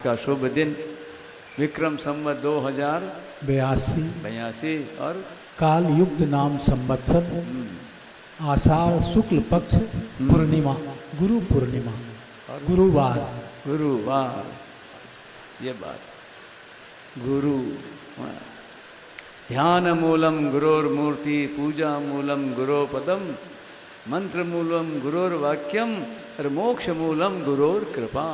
का शुभ दिन विक्रम संवत 2082 और काल युक्त नाम संवत्सर आषाढ़ शुक्ल पक्ष पूर्णिमा गुरु पूर्णिमा गुरुवार ये बात गुरु ध्यान मूलम गुरोर्मूर्ति पूजा मूलम गुरोपदम मंत्र मूलम गुरोर्वाक्यम और मोक्ष मूलम गुरोर्कृपा।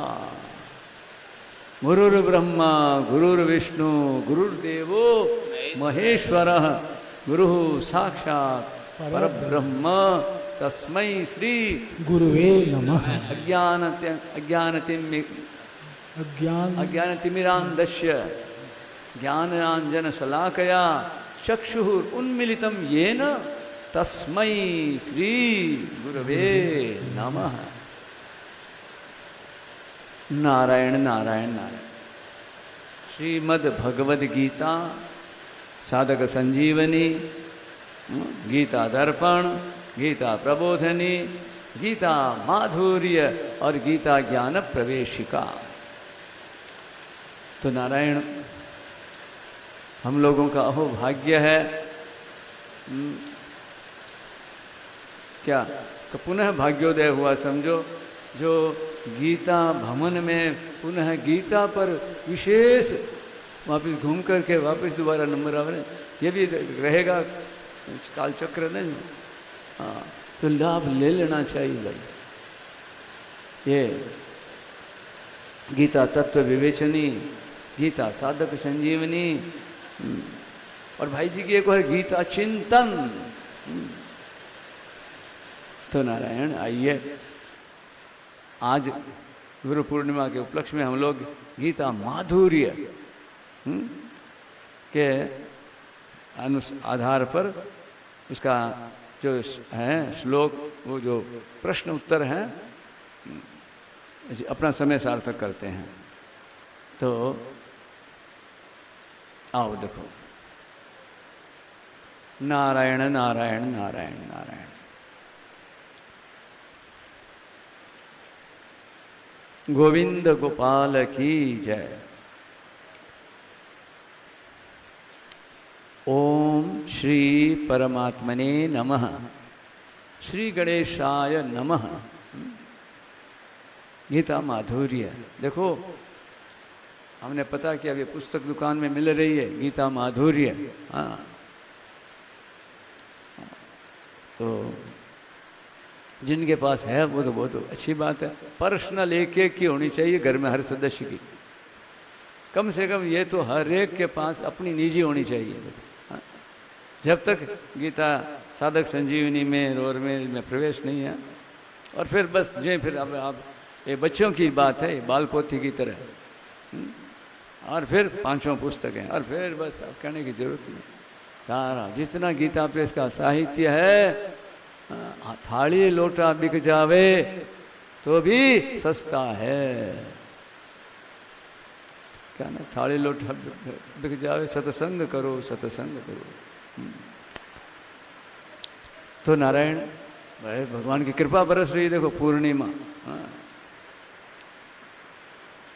गुरुर्ब्रह्मा गुरुर्विष्णु गुरुर्देवो महेश्वरः गुरुः साक्षात् परब्रह्म तस्मै श्री गुरुवे नमः। अज्ञानतिमिरान्धस्य ज्ञानाञ्जनशलाकया चक्षुः उन्मीलितं येन तस्मै श्री गुरवे नमः। नारायण नारायण नारायण। श्रीमद् भगवद गीता साधक संजीवनी, गीता दर्पण, गीता प्रबोधनी, गीता माधुर्य और गीता ज्ञान प्रवेशिका। तो नारायण, हम लोगों का अहो भाग्य है क्या तो पुनः भाग्योदय हुआ समझो, जो गीता भवन में पुनः गीता पर विशेष वापस घूम करके वापस दोबारा नंबर आवे, ये भी रहेगा कालचक्र नहीं। हाँ, तो लाभ ले लेना चाहिए भाई। ये गीता तत्व विवेचनी, गीता साधक संजीवनी और भाई जी की एक और गीता चिंतन। तो नारायण आइए, आज गुरु पूर्णिमा के उपलक्ष्य में हम लोग गीता माधुर्य के आधार पर उसका जो है श्लोक, वो जो प्रश्न उत्तर हैं, अपना समय सार्थक करते हैं। तो आओ देखो, नारायण नारायण नारायण नारायण। गोविंद गोपाल की जय। ओम श्री परमात्मने नमः। श्री गणेशाय नमः। गीता माधुर्य देखो, हमने पता किया अभी पुस्तक दुकान में मिल रही है गीता माधुर्य। हाँ, तो जिनके पास है वो तो बहुत अच्छी बात है। पर्सनल एक एक की होनी चाहिए घर में, हर सदस्य की कम से कम। ये तो हर एक के पास अपनी निजी होनी चाहिए। हाँ? जब तक गीता साधक संजीवनी में और में प्रवेश नहीं है, और फिर बस जो फिर अब आप ये बच्चों की बात है, बाल पोथी की तरह। और फिर 5 पुस्तकें, और फिर बस अब कहने की जरूरत नहीं। सारा जितना गीता प्रेस का साहित्य है, थाली लोटा बिक जावे तो भी सस्ता है। क्या ना, थाली लोटा बिक जावे, सत्संग करो सत्संग करो। तो नारायण भाई, भगवान की कृपा बरस रही। देखो पूर्णिमा,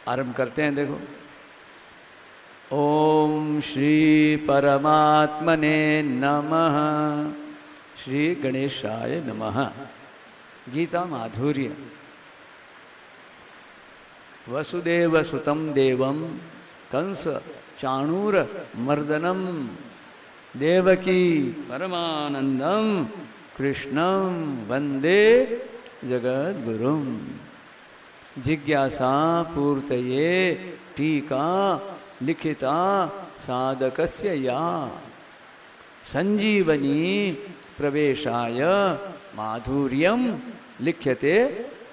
आरंभ करते हैं। देखो, ओम श्री परमात्मने नमः। श्री गणेशाय नमः। गीता माधुर्य। वसुदेव सुतं देवं कंस चाणूर मर्दनम देवकी परमानंदम कृष्णं वंदे जगद्गुरुं। जिज्ञासा पूर्तये टीका लिखिता साधकस्य या। संजीवनी प्रवेशाय माधुर्यम लिख्यते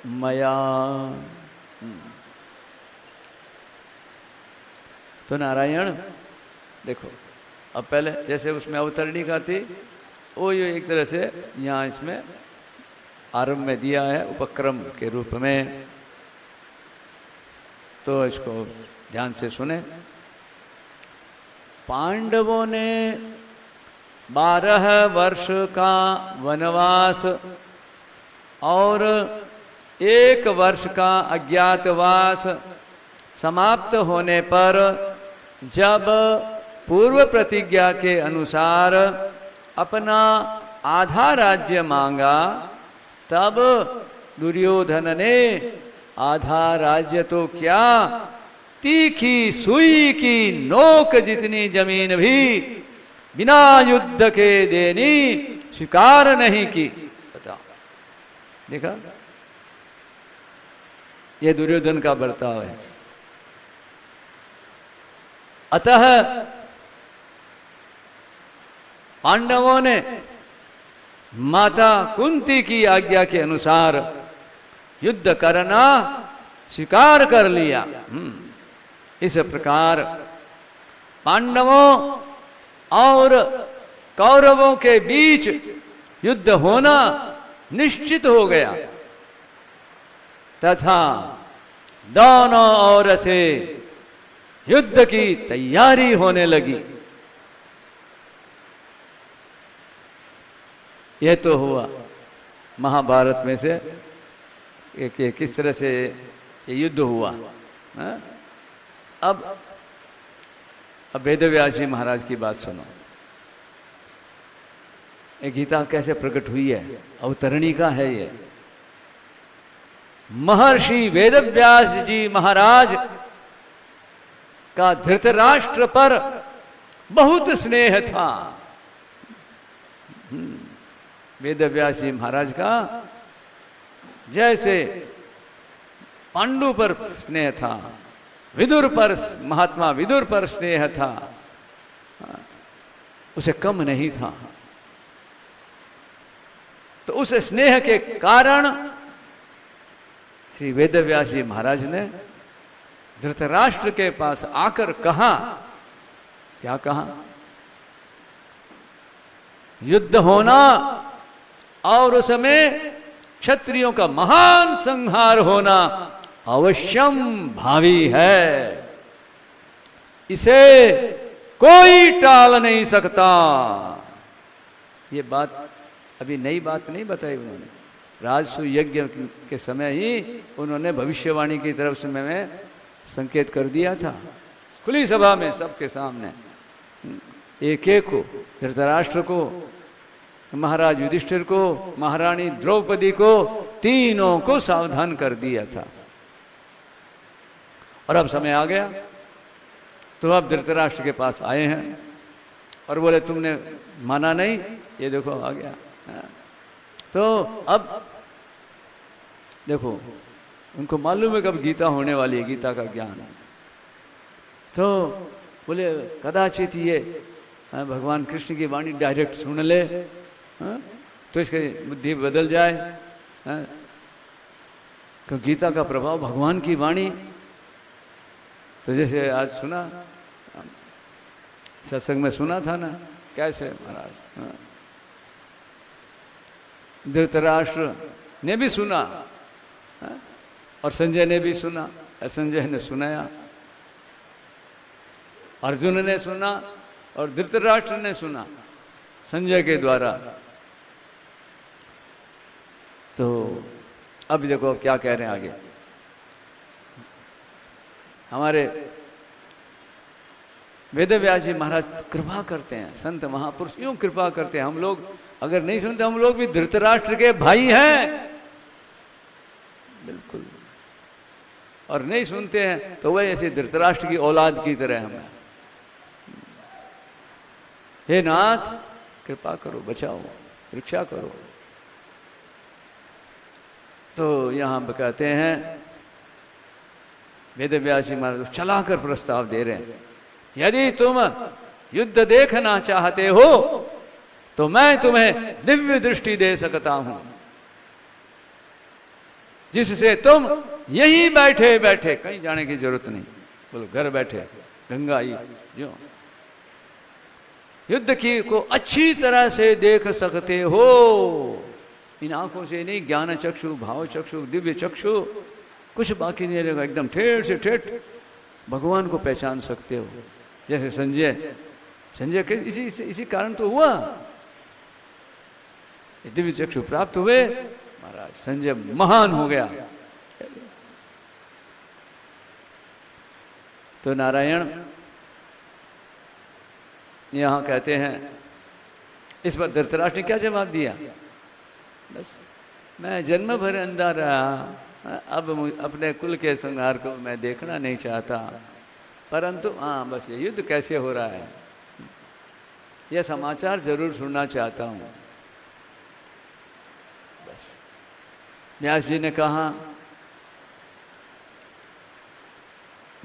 मया। तो नारायण देखो, अब पहले जैसे उसमें अवतरणिका थी, वो ये एक तरह से यहाँ इसमें आरंभ में दिया है उपक्रम के रूप में। तो इसको ध्यान से सुने। पांडवों ने 12 वर्ष का वनवास और 1 वर्ष का अज्ञातवास समाप्त होने पर जब पूर्व प्रतिज्ञा के अनुसार अपना आधा राज्य मांगा, तब दुर्योधन ने आधा राज्य तो क्या, तीखी सुई की नोक जितनी जमीन भी बिना युद्ध के देनी स्वीकार नहीं की। बताओ, देखा, यह दुर्योधन का बर्ताव है। अतः पांडवों ने माता कुंती की आज्ञा के अनुसार युद्ध करना स्वीकार कर लिया। इस प्रकार पांडवों और कौरवों के बीच युद्ध होना निश्चित हो गया तथा दोनों ओर से युद्ध की तैयारी होने लगी। यह तो हुआ महाभारत में से किस तरह से ये युद्ध हुआ। अब वेदव्यास जी महाराज की बात सुनो। ये गीता कैसे प्रकट हुई है, अवतरणी का है ये। महर्षि वेदव्यास जी महाराज का धृतराष्ट्र पर बहुत स्नेह था। वेदव्यास जी महाराज का जैसे पांडु पर स्नेह था, विदुर पर, महात्मा विदुर पर स्नेह था, उसे कम नहीं था। तो उस स्नेह के कारण श्री वेदव्यास जी महाराज ने धृतराष्ट्र के पास आकर कहा, क्या कहा, युद्ध होना और उसमें क्षत्रियों का महान संहार होना अवश्यम भावी है, इसे कोई टाल नहीं सकता। ये बात अभी नई बात नहीं बताई उन्होंने, राजसूय यज्ञ के समय ही उन्होंने भविष्यवाणी की तरफ से में संकेत कर दिया था, खुली सभा में सबके सामने, एक एक को, धृतराष्ट्र को, महाराज युधिष्ठिर को, महारानी द्रौपदी को, तीनों को सावधान कर दिया था। और अब समय आ गया तो अब धृतराष्ट्र के पास आए हैं और बोले तुमने माना नहीं, ये देखो आ गया। तो अब देखो उनको मालूम है कब गीता होने वाली है, गीता का ज्ञान है। तो बोले कदाचित ये भगवान कृष्ण की वाणी डायरेक्ट सुन ले तो इसकी बुद्धि बदल जाए, क्योंकि गीता का प्रभाव भगवान की वाणी। तो जैसे आज सुना सत्संग में सुना था ना, कैसे महाराज धृतराष्ट्र ने भी सुना और संजय ने भी सुना, संजय ने सुनाया, अर्जुन ने सुना और धृतराष्ट्र ने सुना संजय के द्वारा। तो अब देखो क्या कह रहे हैं आगे। हमारे वेदव्यास जी महाराज कृपा करते हैं, संत महापुरुष यूं कृपा करते हैं। हम लोग अगर नहीं सुनते, हम लोग भी धृतराष्ट्र के भाई हैं बिल्कुल, और नहीं सुनते हैं तो वह ऐसे धृतराष्ट्र की औलाद की तरह हमें। हे नाथ कृपा करो, बचाओ, रक्षा करो। तो यहां कहते हैं वेदव्यास जी महाराज चलाकर प्रस्ताव दे रहे हैं, यदि तुम युद्ध देखना चाहते हो तो मैं तुम्हें दिव्य दृष्टि दे सकता हूं, जिससे तुम यहीं बैठे बैठे, कहीं जाने की जरूरत नहीं, बोलो घर बैठे गंगा जो युद्ध की को अच्छी तरह से देख सकते हो। इन आंखों से नहीं, ज्ञान चक्षु, भाव चक्षु, दिव्य चक्षु, कुछ बाकी नहीं रहेगा, एकदम ठेठ से ठेठ भगवान को पहचान सकते हो। जैसे संजय के इसी कारण तो हुआ, दिव्य चक्षु प्राप्त हुए, महाराज संजय महान हो गया। तो नारायण यहाँ कहते हैं, इस पर धृतराष्ट्र ने क्या जवाब दिया? बस मैं जन्म भर अंधा रहा, अब अपने कुल के संहार को मैं देखना नहीं चाहता, परंतु हाँ बस ये युद्ध कैसे हो रहा है यह समाचार जरूर सुनना चाहता हूँ। बस व्यास जी ने कहा,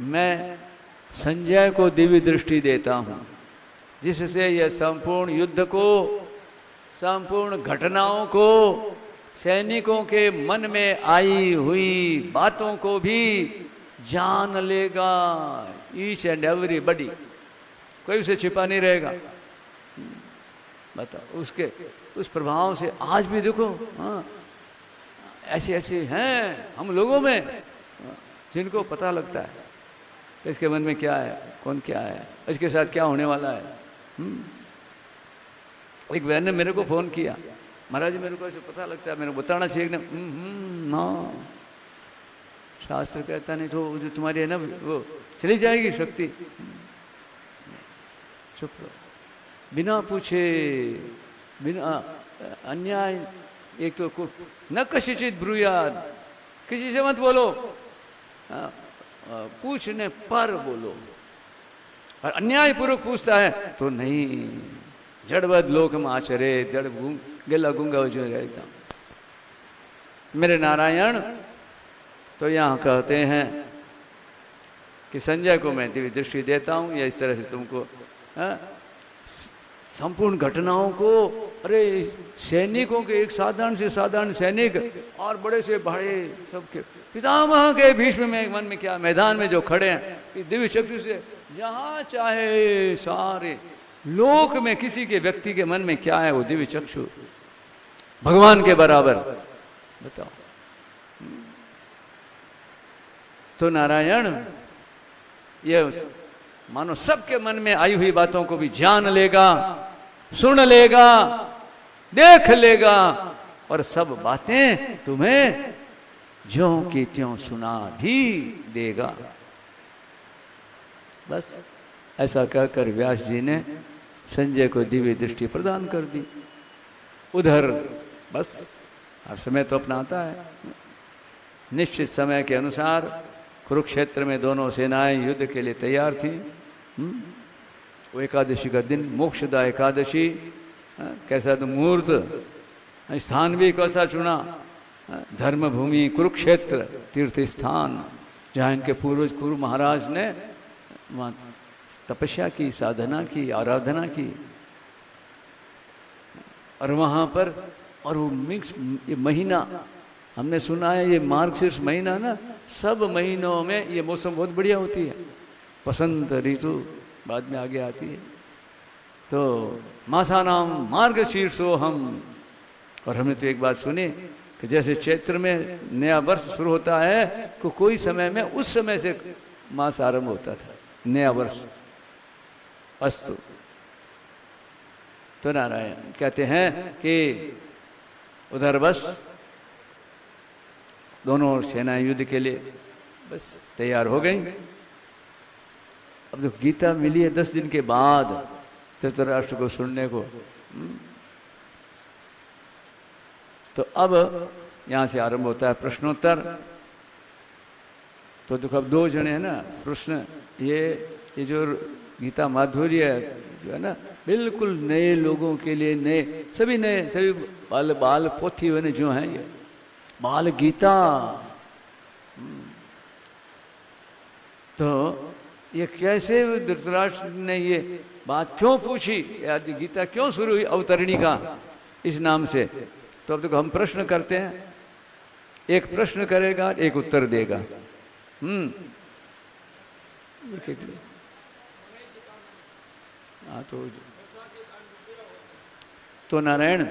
मैं संजय को दिव्य दृष्टि देता हूँ, जिससे यह संपूर्ण युद्ध को, संपूर्ण घटनाओं को, सैनिकों के मन में आई हुई बातों को भी जान लेगा, ईच एंड एवरीबडी, कोई उसे छिपा नहीं रहेगा। बताओ, उसके उस प्रभाव से आज भी देखो, हाँ ऐसे ऐसे हैं हम लोगों में जिनको पता लगता है इसके मन में क्या है, कौन क्या है, इसके साथ क्या होने वाला है। एक बहन ने मेरे को फोन किया, महाराज मेरे को ऐसे पता लगता है, मेरे को बताना चाहिए ना। ना, शास्त्र कहता नहीं तो जो तुम्हारी है ना वो चली जाएगी शक्ति। चुप रहो, बिना पूछे, बिना अन्याय, एक तो न कशिचित ब्रूयाद, किसी से मत बोलो, पूछने पर बोलो। और अन्याय पूर्वक पूछता है तो नहीं, जड़वद लोक में आचरे, जड़ गेला गुंगा हो जाएगा। मेरे नारायण तो यहाँ कहते हैं कि संजय को मैं दिव्य दृष्टि देता हूँ, या इस तरह से तुमको संपूर्ण घटनाओं को, अरे सैनिकों के, एक साधारण से साधारण सैनिक और बड़े से बड़े सबके पितामह के भीष्म में मन में क्या, मैदान में जो खड़े हैं, दिव्य चक्षु से जहाँ चाहे सारे लोक में किसी के व्यक्ति के मन में क्या है वो दिव्य चक्षु भगवान के बराबर। बताओ, तो नारायण ये मानो सबके मन में आई हुई बातों को भी जान लेगा, सुन लेगा, देख लेगा, और सब बातें तुम्हें ज्यों की त्यों सुना भी देगा। बस ऐसा कहकर व्यास जी ने संजय को दिव्य दृष्टि प्रदान कर दी। उधर बस अब समय तो अपना आता है, निश्चित समय के अनुसार कुरुक्षेत्र में दोनों सेनाएं युद्ध के लिए तैयार थी। वो एकादशी का दिन, मोक्षदा एकादशी, कैसा तो मुहूर्त, स्थान भी कैसा चुना, धर्मभूमि कुरुक्षेत्र तीर्थ स्थान, जहाँ इनके पूर्वज कुरु महाराज ने वहाँ तपस्या की, साधना की, आराधना की। और वहाँ पर, और वो मिक्स ये महीना हमने सुना है, ये मार्गशीर्ष महीना ना, सब महीनों में ये मौसम बहुत बढ़िया होती है, बसंत ऋतु बाद में आगे आती है। तो मासानाम मार्गशीर्षो हम, और हमने तो एक बात सुनी कि जैसे चैत्र में नया वर्ष शुरू होता है, कोई समय में उस समय से मास आरंभ होता था, नया वर्ष। अस्तु, तो नारायण कहते हैं कि उधर बस दोनों सेनाएं युद्ध के लिए बस तैयार हो गई। अब जो गीता मिली है 10 दिन के बाद धृतराष्ट्र को सुनने को, तो अब यहां से आरंभ होता है प्रश्नोत्तर। तो देखो अब 2 जने हैं ना प्रश्न, ये जो गीता माधुर्य जो है ना, बिल्कुल नए लोगों के लिए, नए सभी बाल पोथी बने जो हैं, ये बाल गीता। तो ये कैसे धृतराष्ट्र ने ये बात क्यों पूछी, गीता क्यों शुरू हुई अवतरणी का इस नाम से। तो अब देखो हम प्रश्न करते हैं, एक प्रश्न करेगा, एक उत्तर देगा। हाँ तो नारायण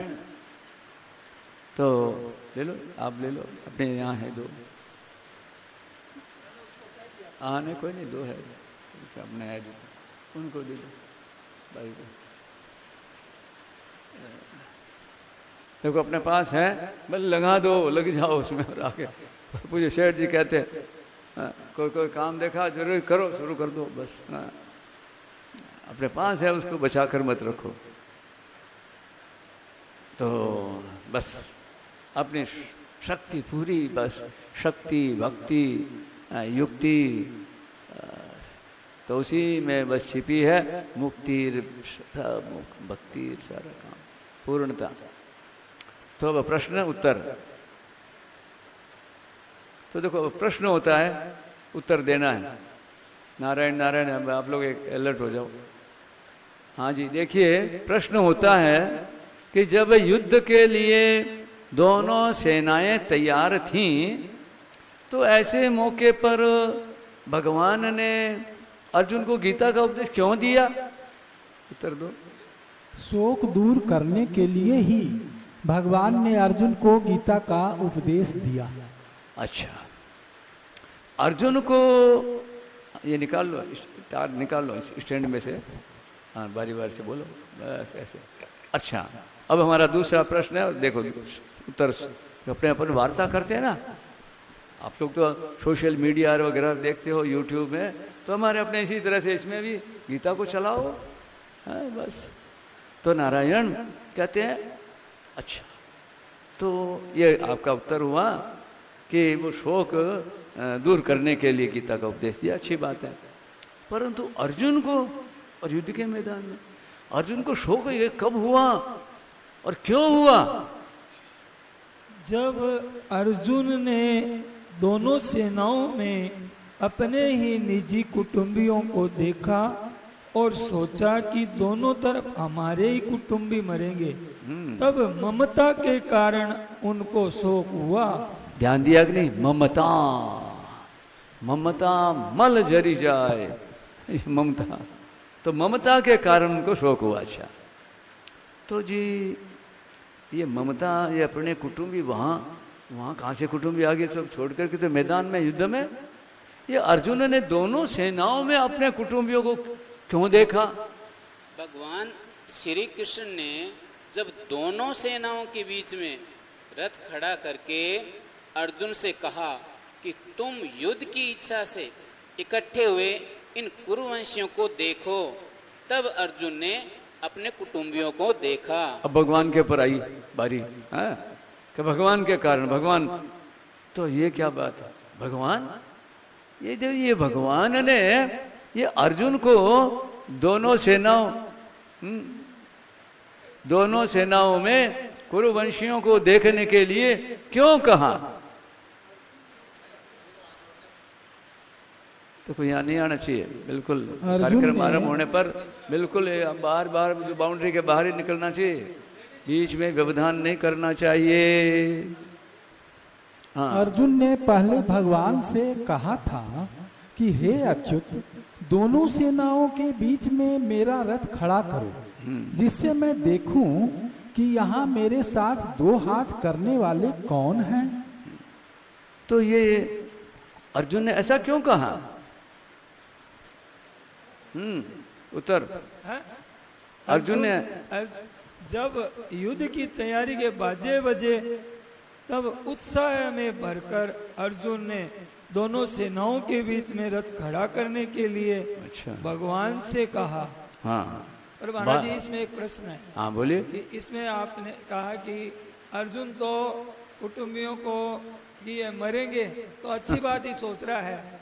तो ले लो, आप ले लो, अपने यहाँ है 2। हाँ नहीं कोई नहीं, 2 है अपने है, उनको दे दो भाई को। देखो अपने पास है, बस लगा दो, लग जाओ उसमें। और आगे पूछो, शेठ जी कहते हैं कोई कोई काम देखा जरूर करो, शुरू कर दो बस। हाँ, अपने पास है उसको बचा कर मत रखो। तो बस अपनी शक्ति पूरी, बस शक्ति भक्ति युक्ति तो उसी में बस छिपी है मुक्ति भक्ति सारा काम पूर्णता। तो अब प्रश्न उत्तर, तो देखो प्रश्न होता है, उत्तर देना है। नारायण नारायण, आप लोग एक अलर्ट हो जाओ। हाँ जी, देखिए प्रश्न होता है कि जब युद्ध के लिए दोनों सेनाएं तैयार थीं, तो ऐसे मौके पर भगवान ने अर्जुन को गीता का उपदेश क्यों दिया? उत्तर दो। शोक दूर करने के लिए ही भगवान ने अर्जुन को गीता का उपदेश दिया। अच्छा, अर्जुन को ये निकाल लो, तार निकाल लो स्टैंड में से। हाँ, बारी बारी से बोलो बस ऐसे। अच्छा, अब हमारा दूसरा प्रश्न है, देखो उत्तर अपने अपन वार्ता करते हैं ना, आप लोग तो सोशल मीडिया वगैरह देखते हो यूट्यूब में, तो हमारे अपने इसी तरह से इसमें भी गीता को चलाओ। हाँ बस, तो नारायण कहते हैं अच्छा, तो ये आपका उत्तर हुआ कि वो शोक दूर करने के लिए गीता का उपदेश दिया, अच्छी बात है। परंतु अर्जुन को, और युद्ध के मैदान में अर्जुन को शोक ये कब हुआ और क्यों हुआ? जब अर्जुन ने दोनों सेनाओं में अपने ही निजी कुटुंबियों को देखा और सोचा कि दोनों तरफ हमारे ही कुटुंबी मरेंगे, तब ममता के कारण उनको शोक हुआ। ध्यान दिया कि नहीं? ममता, ममता मल जरी जाए, ममता, तो ममता के कारण उनको शोक हुआ। अच्छा, तो जी ये ममता, ये अपने कुटुंबी वहाँ कहाँ से कुटुंबी आगे सब छोड़ करके तो मैदान में युद्ध में, ये अर्जुन ने दोनों सेनाओं में अपने कुटुंबियों को क्यों देखा? भगवान श्री कृष्ण ने जब दोनों सेनाओं के बीच में रथ खड़ा करके अर्जुन से कहा कि तुम युद्ध की इच्छा से इकट्ठे हुए इन कुरुवंशियों को देखो, तब अर्जुन ने अपने कुटुंबियों को देखा। अब भगवान के ऊपर आई बारी है कि भगवान के कारण, भगवान, तो ये क्या बात है? भगवान, ये भगवान ने ये अर्जुन को दोनों सेनाओं में कुरुवंशियों को देखने के लिए क्यों कहा? तो कोई यहाँ नहीं आना चाहिए, बिल्कुल कार्यक्रम आरंभ होने पर बिल्कुल बाहर जो बाउंड्री के बाहर ही निकलना चाहिए, बीच में व्यवधान नहीं करना चाहिए। हाँ। अर्जुन ने पहले भगवान से कहा था कि हे अच्युत, दोनों सेनाओं के बीच में मेरा रथ खड़ा करो, जिससे मैं देखूं कि यहाँ मेरे साथ दो हाथ करने वाले कौन हैं। तो ये अर्जुन ने ऐसा क्यों कहा? उत्तर, अर्जुन ने जब युद्ध की तैयारी के बाजे बजे, तब उत्साह में भरकर अर्जुन ने दोनों सेनाओं के बीच में रथ खड़ा करने के लिए भगवान से कहा। हाँ, और महाराज जी इसमें एक प्रश्न है। हाँ बोलिए। इसमें आपने कहा कि अर्जुन तो कुटुंबियों को कि ये मरेंगे तो अच्छी बात ही सोच रहा है,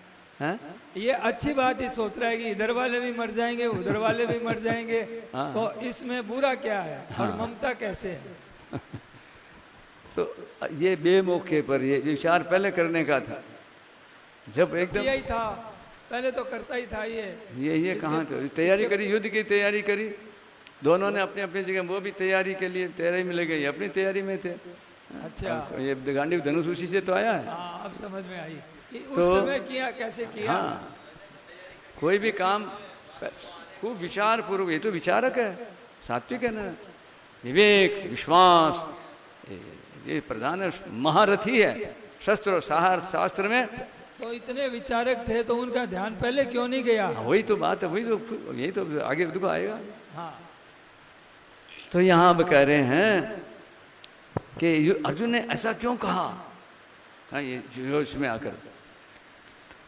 ये अच्छी बात ही सोच रहा है कि इधर वाले भी मर जाएंगे, उधर वाले भी मर जाएंगे, तो इसमें बुरा क्या है? और ममता कैसे है? तो ये बेमौके पर ये विचार पहले करने का था, जब एकदम यही था, पहले तो करता ही था ये कहाँ तो तैयारी करी, युद्ध की तैयारी करी, दोनों ने अपनी अपनी जगह, वो भी तैयारी के लिए तैयारी में लगे, अपनी तैयारी में थे। अच्छा, ये गांडीव धनुष उसी से तो आया है। अब समझ में आई उस समय किया कैसे किया। हाँ, कोई भी काम खूब विचार पूर्वक, ये तो विचारक है, सात्विक है ना, विवेक विश्वास, ये प्रधान महारथी है शस्त्र और शास्त्र में। तो इतने विचारक थे तो उनका ध्यान पहले क्यों नहीं गया? वही तो बात है, वही तो, यही तो आगे देखो आएगा। हाँ। तो यहाँ अब कह रहे हैं कि अर्जुन ने ऐसा क्यों कहा? हाँ, ये जोश में आकर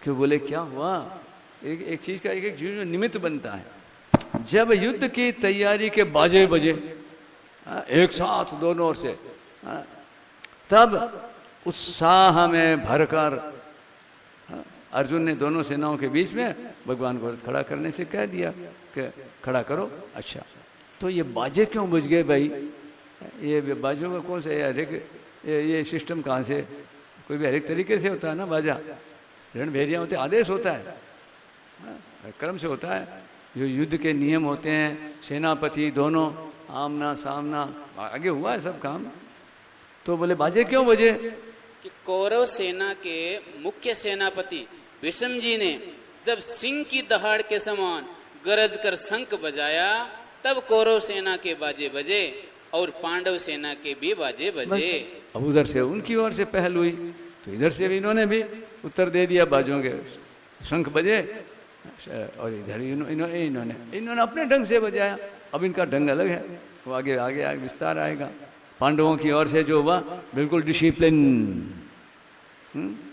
क्यों बोले क्या हुआ? एक चीज का एक चीज में निमित्त बनता है। जब युद्ध की तैयारी के बाजे बजे एक साथ दोनों ओर से, तब उत्साह में भरकर अर्जुन ने दोनों सेनाओं के बीच में भगवान को खड़ा करने से कह दिया कि खड़ा करो। अच्छा, तो ये बाजे क्यों बज गए भाई? ये बाजों का कौन सा ये सिस्टम कहाँ से? कोई भी हर एक तरीके से होता है ना बाजा। रणभेरियाँ होते, आदेश होता है, क्रम से होता है। जो युद्ध के नियम होते हैं, सेनापति दोनों आमना सामना, आगे हुआ है सब काम। तो बोले बाजे क्यों बजे? कि कौरव सेना के मुख्य सेनापति भीष्म जी ने जब सिंह की दहाड़ के समान गरज कर शंख बजाया, तब कौरव सेना के बाजे बजे और पांडव सेना के भी बाजे बजे। अब उधर से उनकी ओर से पहल हुई, तो इधर से भी इन्होंने भी उत्तर दे दिया, बाजों के शंख बजे, और इधर इन्होंने अपने ढंग से बजाया। अब इनका ढंग अलग है, वो आगे आगे आगे विस्तार आएगा। पांडवों की ओर से जो हुआ बिल्कुल डिसिप्लिन,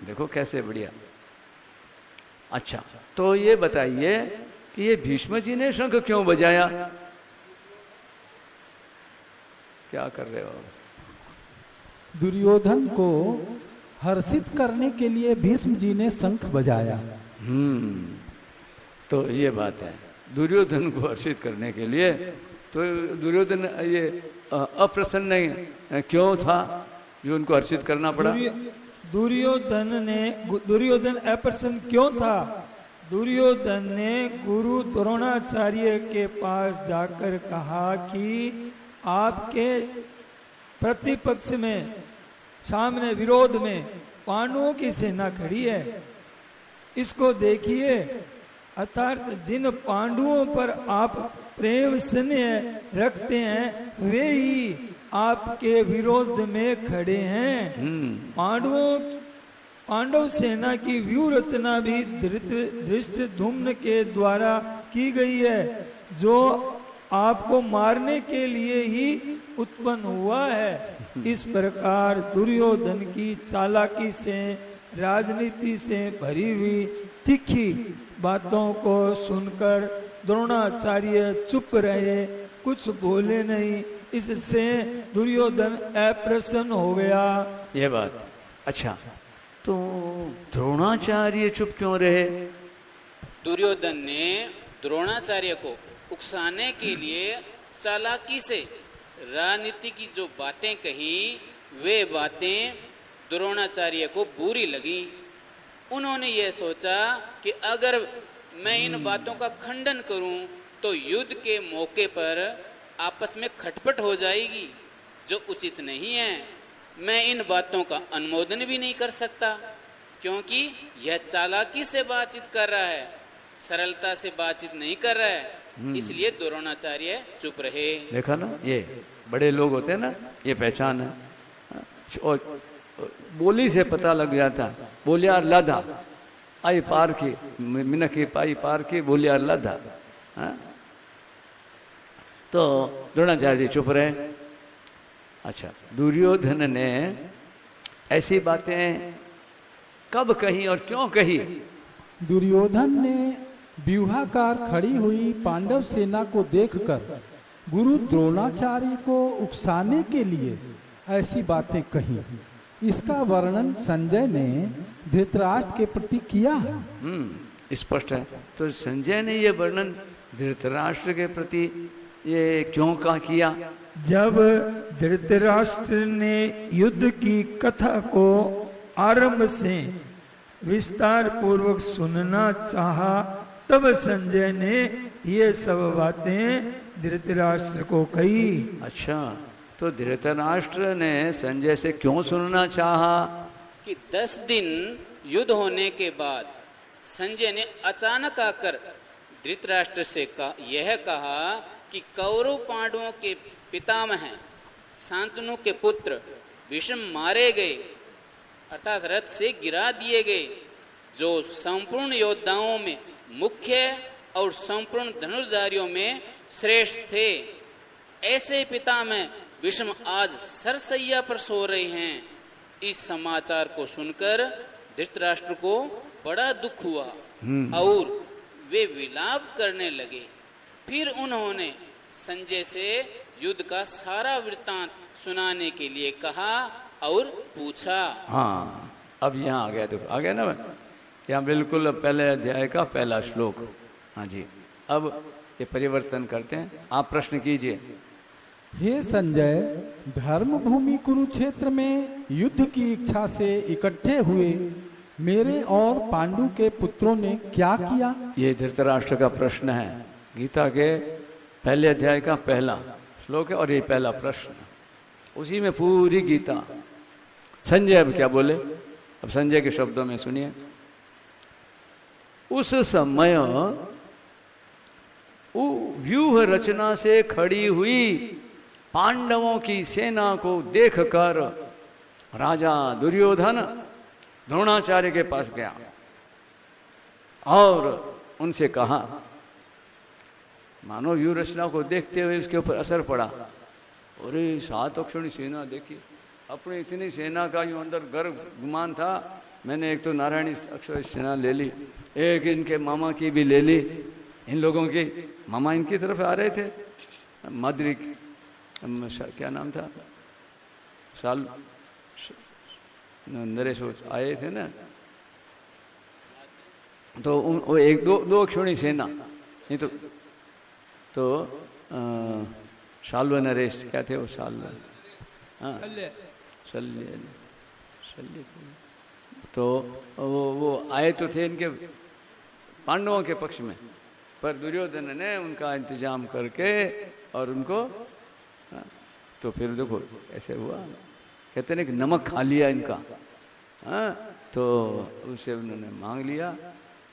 देखो कैसे बढ़िया। अच्छा, तो ये बताइए कि ये भीष्म जी ने शंख क्यों बजाया? क्या कर रहे हो? दुर्योधन को हर्षित करने के लिए भीष्म जी ने शंख बजाया। तो ये बात है, दुर्योधन को हर्षित करने के लिए। तो दुर्योधन ये अप्रसन्न क्यों था जो उनको हर्षित करना पड़ा? दुर्योधन अप्रसन्न क्यों था? दुर्योधन ने गुरु द्रोणाचार्य के पास जाकर कहा कि आपके प्रतिपक्ष में, सामने विरोध में पांडवों की सेना खड़ी है, इसको देखिए। अर्थात जिन पांडवों पर आप प्रेम स्नेह रखते हैं वे ही आपके विरोध में खड़े हैं। पांडव सेना की व्यूह रचना भी धृष्टद्युम्न के द्वारा की गई है, जो आपको मारने के लिए ही उत्पन्न हुआ है। इस प्रकार दुर्योधन की चालाकी से, राजनीति से भरी हुई तीखी बातों को सुनकर द्रोणाचार्य चुप रहे, कुछ बोले नहीं। इससे दुर्योधन अप्रसन्न हो गया। ये बात। अच्छा, तो द्रोणाचार्य चुप क्यों रहे? दुर्योधन ने द्रोणाचार्य को उकसाने के लिए चालाकी से राजनीति की जो बातें कही, वे बातें द्रोणाचार्य को बुरी लगी। उन्होंने ये सोचा कि अगर मैं इन बातों का खंडन करूं तो युद्ध के मौके पर आपस में खटपट हो जाएगी, जो उचित नहीं है। मैं इन बातों का अनुमोदन भी नहीं कर सकता, क्योंकि यह चालाकी से बातचीत कर रहा है, सरलता से बातचीत नहीं कर रहा है। इसलिए द्रोणाचार्य चुप रहे। देखा ना, ये बड़े लोग होते हैं ना, ये पहचान है। और बोली से पता लग जाता। बोलियार लाधा आई पार की, मिनखी पाई पार की, बोलियार लाधा। तो द्रोणाचार्य चुप रहे। अच्छा, दुर्योधन ने ऐसी बातें कब कही और क्यों कही? दुर्योधन ने व्यूहाकार खड़ी हुई पांडव सेना को देखकर गुरु द्रोणाचार्य को उकसाने के लिए ऐसी बातें कही। इसका वर्णन संजय ने धृतराष्ट्र के प्रति किया है। स्पष्ट है। तो संजय ने ये वर्णन धृतराष्ट्र के प्रति ये क्यों कहा किया? जब धृतराष्ट्र ने युद्ध की कथा को आरंभ से विस्तार पूर्वक सुनना चाहा, तब संजय ने ये सब बातें धृतराष्ट्र को कही। अच्छा, तो धृतराष्ट्र ने संजय से क्यों सुनना चाहा? कि 10 दिन युद्ध होने के बाद संजय ने अचानक आकर धृतराष्ट्र से यह कहा कि कौरव पांडवों के पितामह शांतनु के पुत्र भीष्म मारे गए, अर्थात रथ से गिरा दिए गए, जो संपूर्ण योद्धाओं में मुख्य और संपूर्ण धनुर्धारियों में श्रेष्ठ थे। ऐसे पितामह भीष्म आज सरसैया पर सो रहे हैं। इस समाचार को सुनकर धृतराष्ट्र को बड़ा दुख हुआ और वे विलाप करने लगे। फिर उन्होंने संजय से युद्ध का सारा वृत्तांत सुनाने के लिए कहा और पूछा। हाँ, अब यहाँ आ गया, देखो आ गया ना, यहाँ बिल्कुल पहले अध्याय का पहला श्लोक। हाँ जी, अब ये परिवर्तन करते हैं, आप प्रश्न कीजिए। हे संजय, धर्म भूमि कुरुक्षेत्र में युद्ध की इच्छा से इकट्ठे हुए मेरे और पांडु के पुत्रों ने क्या किया? ये धृतराष्ट्र का प्रश्न है, गीता के पहले अध्याय का पहला श्लोक है और ये पहला प्रश्न, उसी में पूरी गीता। संजय अब क्या बोले, अब संजय के शब्दों में सुनिए। उस समय व्यूह रचना से खड़ी हुई पांडवों की सेना को देखकर राजा दुर्योधन द्रोणाचार्य के पास गया और उनसे कहा, मानो व्यूह रचना को देखते हुए उसके ऊपर असर पड़ा। अरे 7 अक्षौणी सेना देखी, अपनी इतनी सेना का यूं अंदर गर्व गुमान था। मैंने एक तो नारायणी अक्षौणी सेना ले ली, एक इनके मामा की भी ले ली, इन लोगों की मामा इनकी तरफ आ रहे थे, मद्रिक क्या नाम था, साल नरेश आए थे ना, तो वो एक दो अक्षौणी सेना, नहीं तो शाल्व नरेश क्या थे वो, शाल्व, हाँ शल्य, तो वो आए तो थे इनके पांडवों के पक्ष में, पर दुर्योधन ने उनका इंतजाम करके और उनको, तो फिर देखो ऐसे हुआ, कहते हैं कि नमक खा लिया इनका, हाँ, तो उसे उन्होंने मांग लिया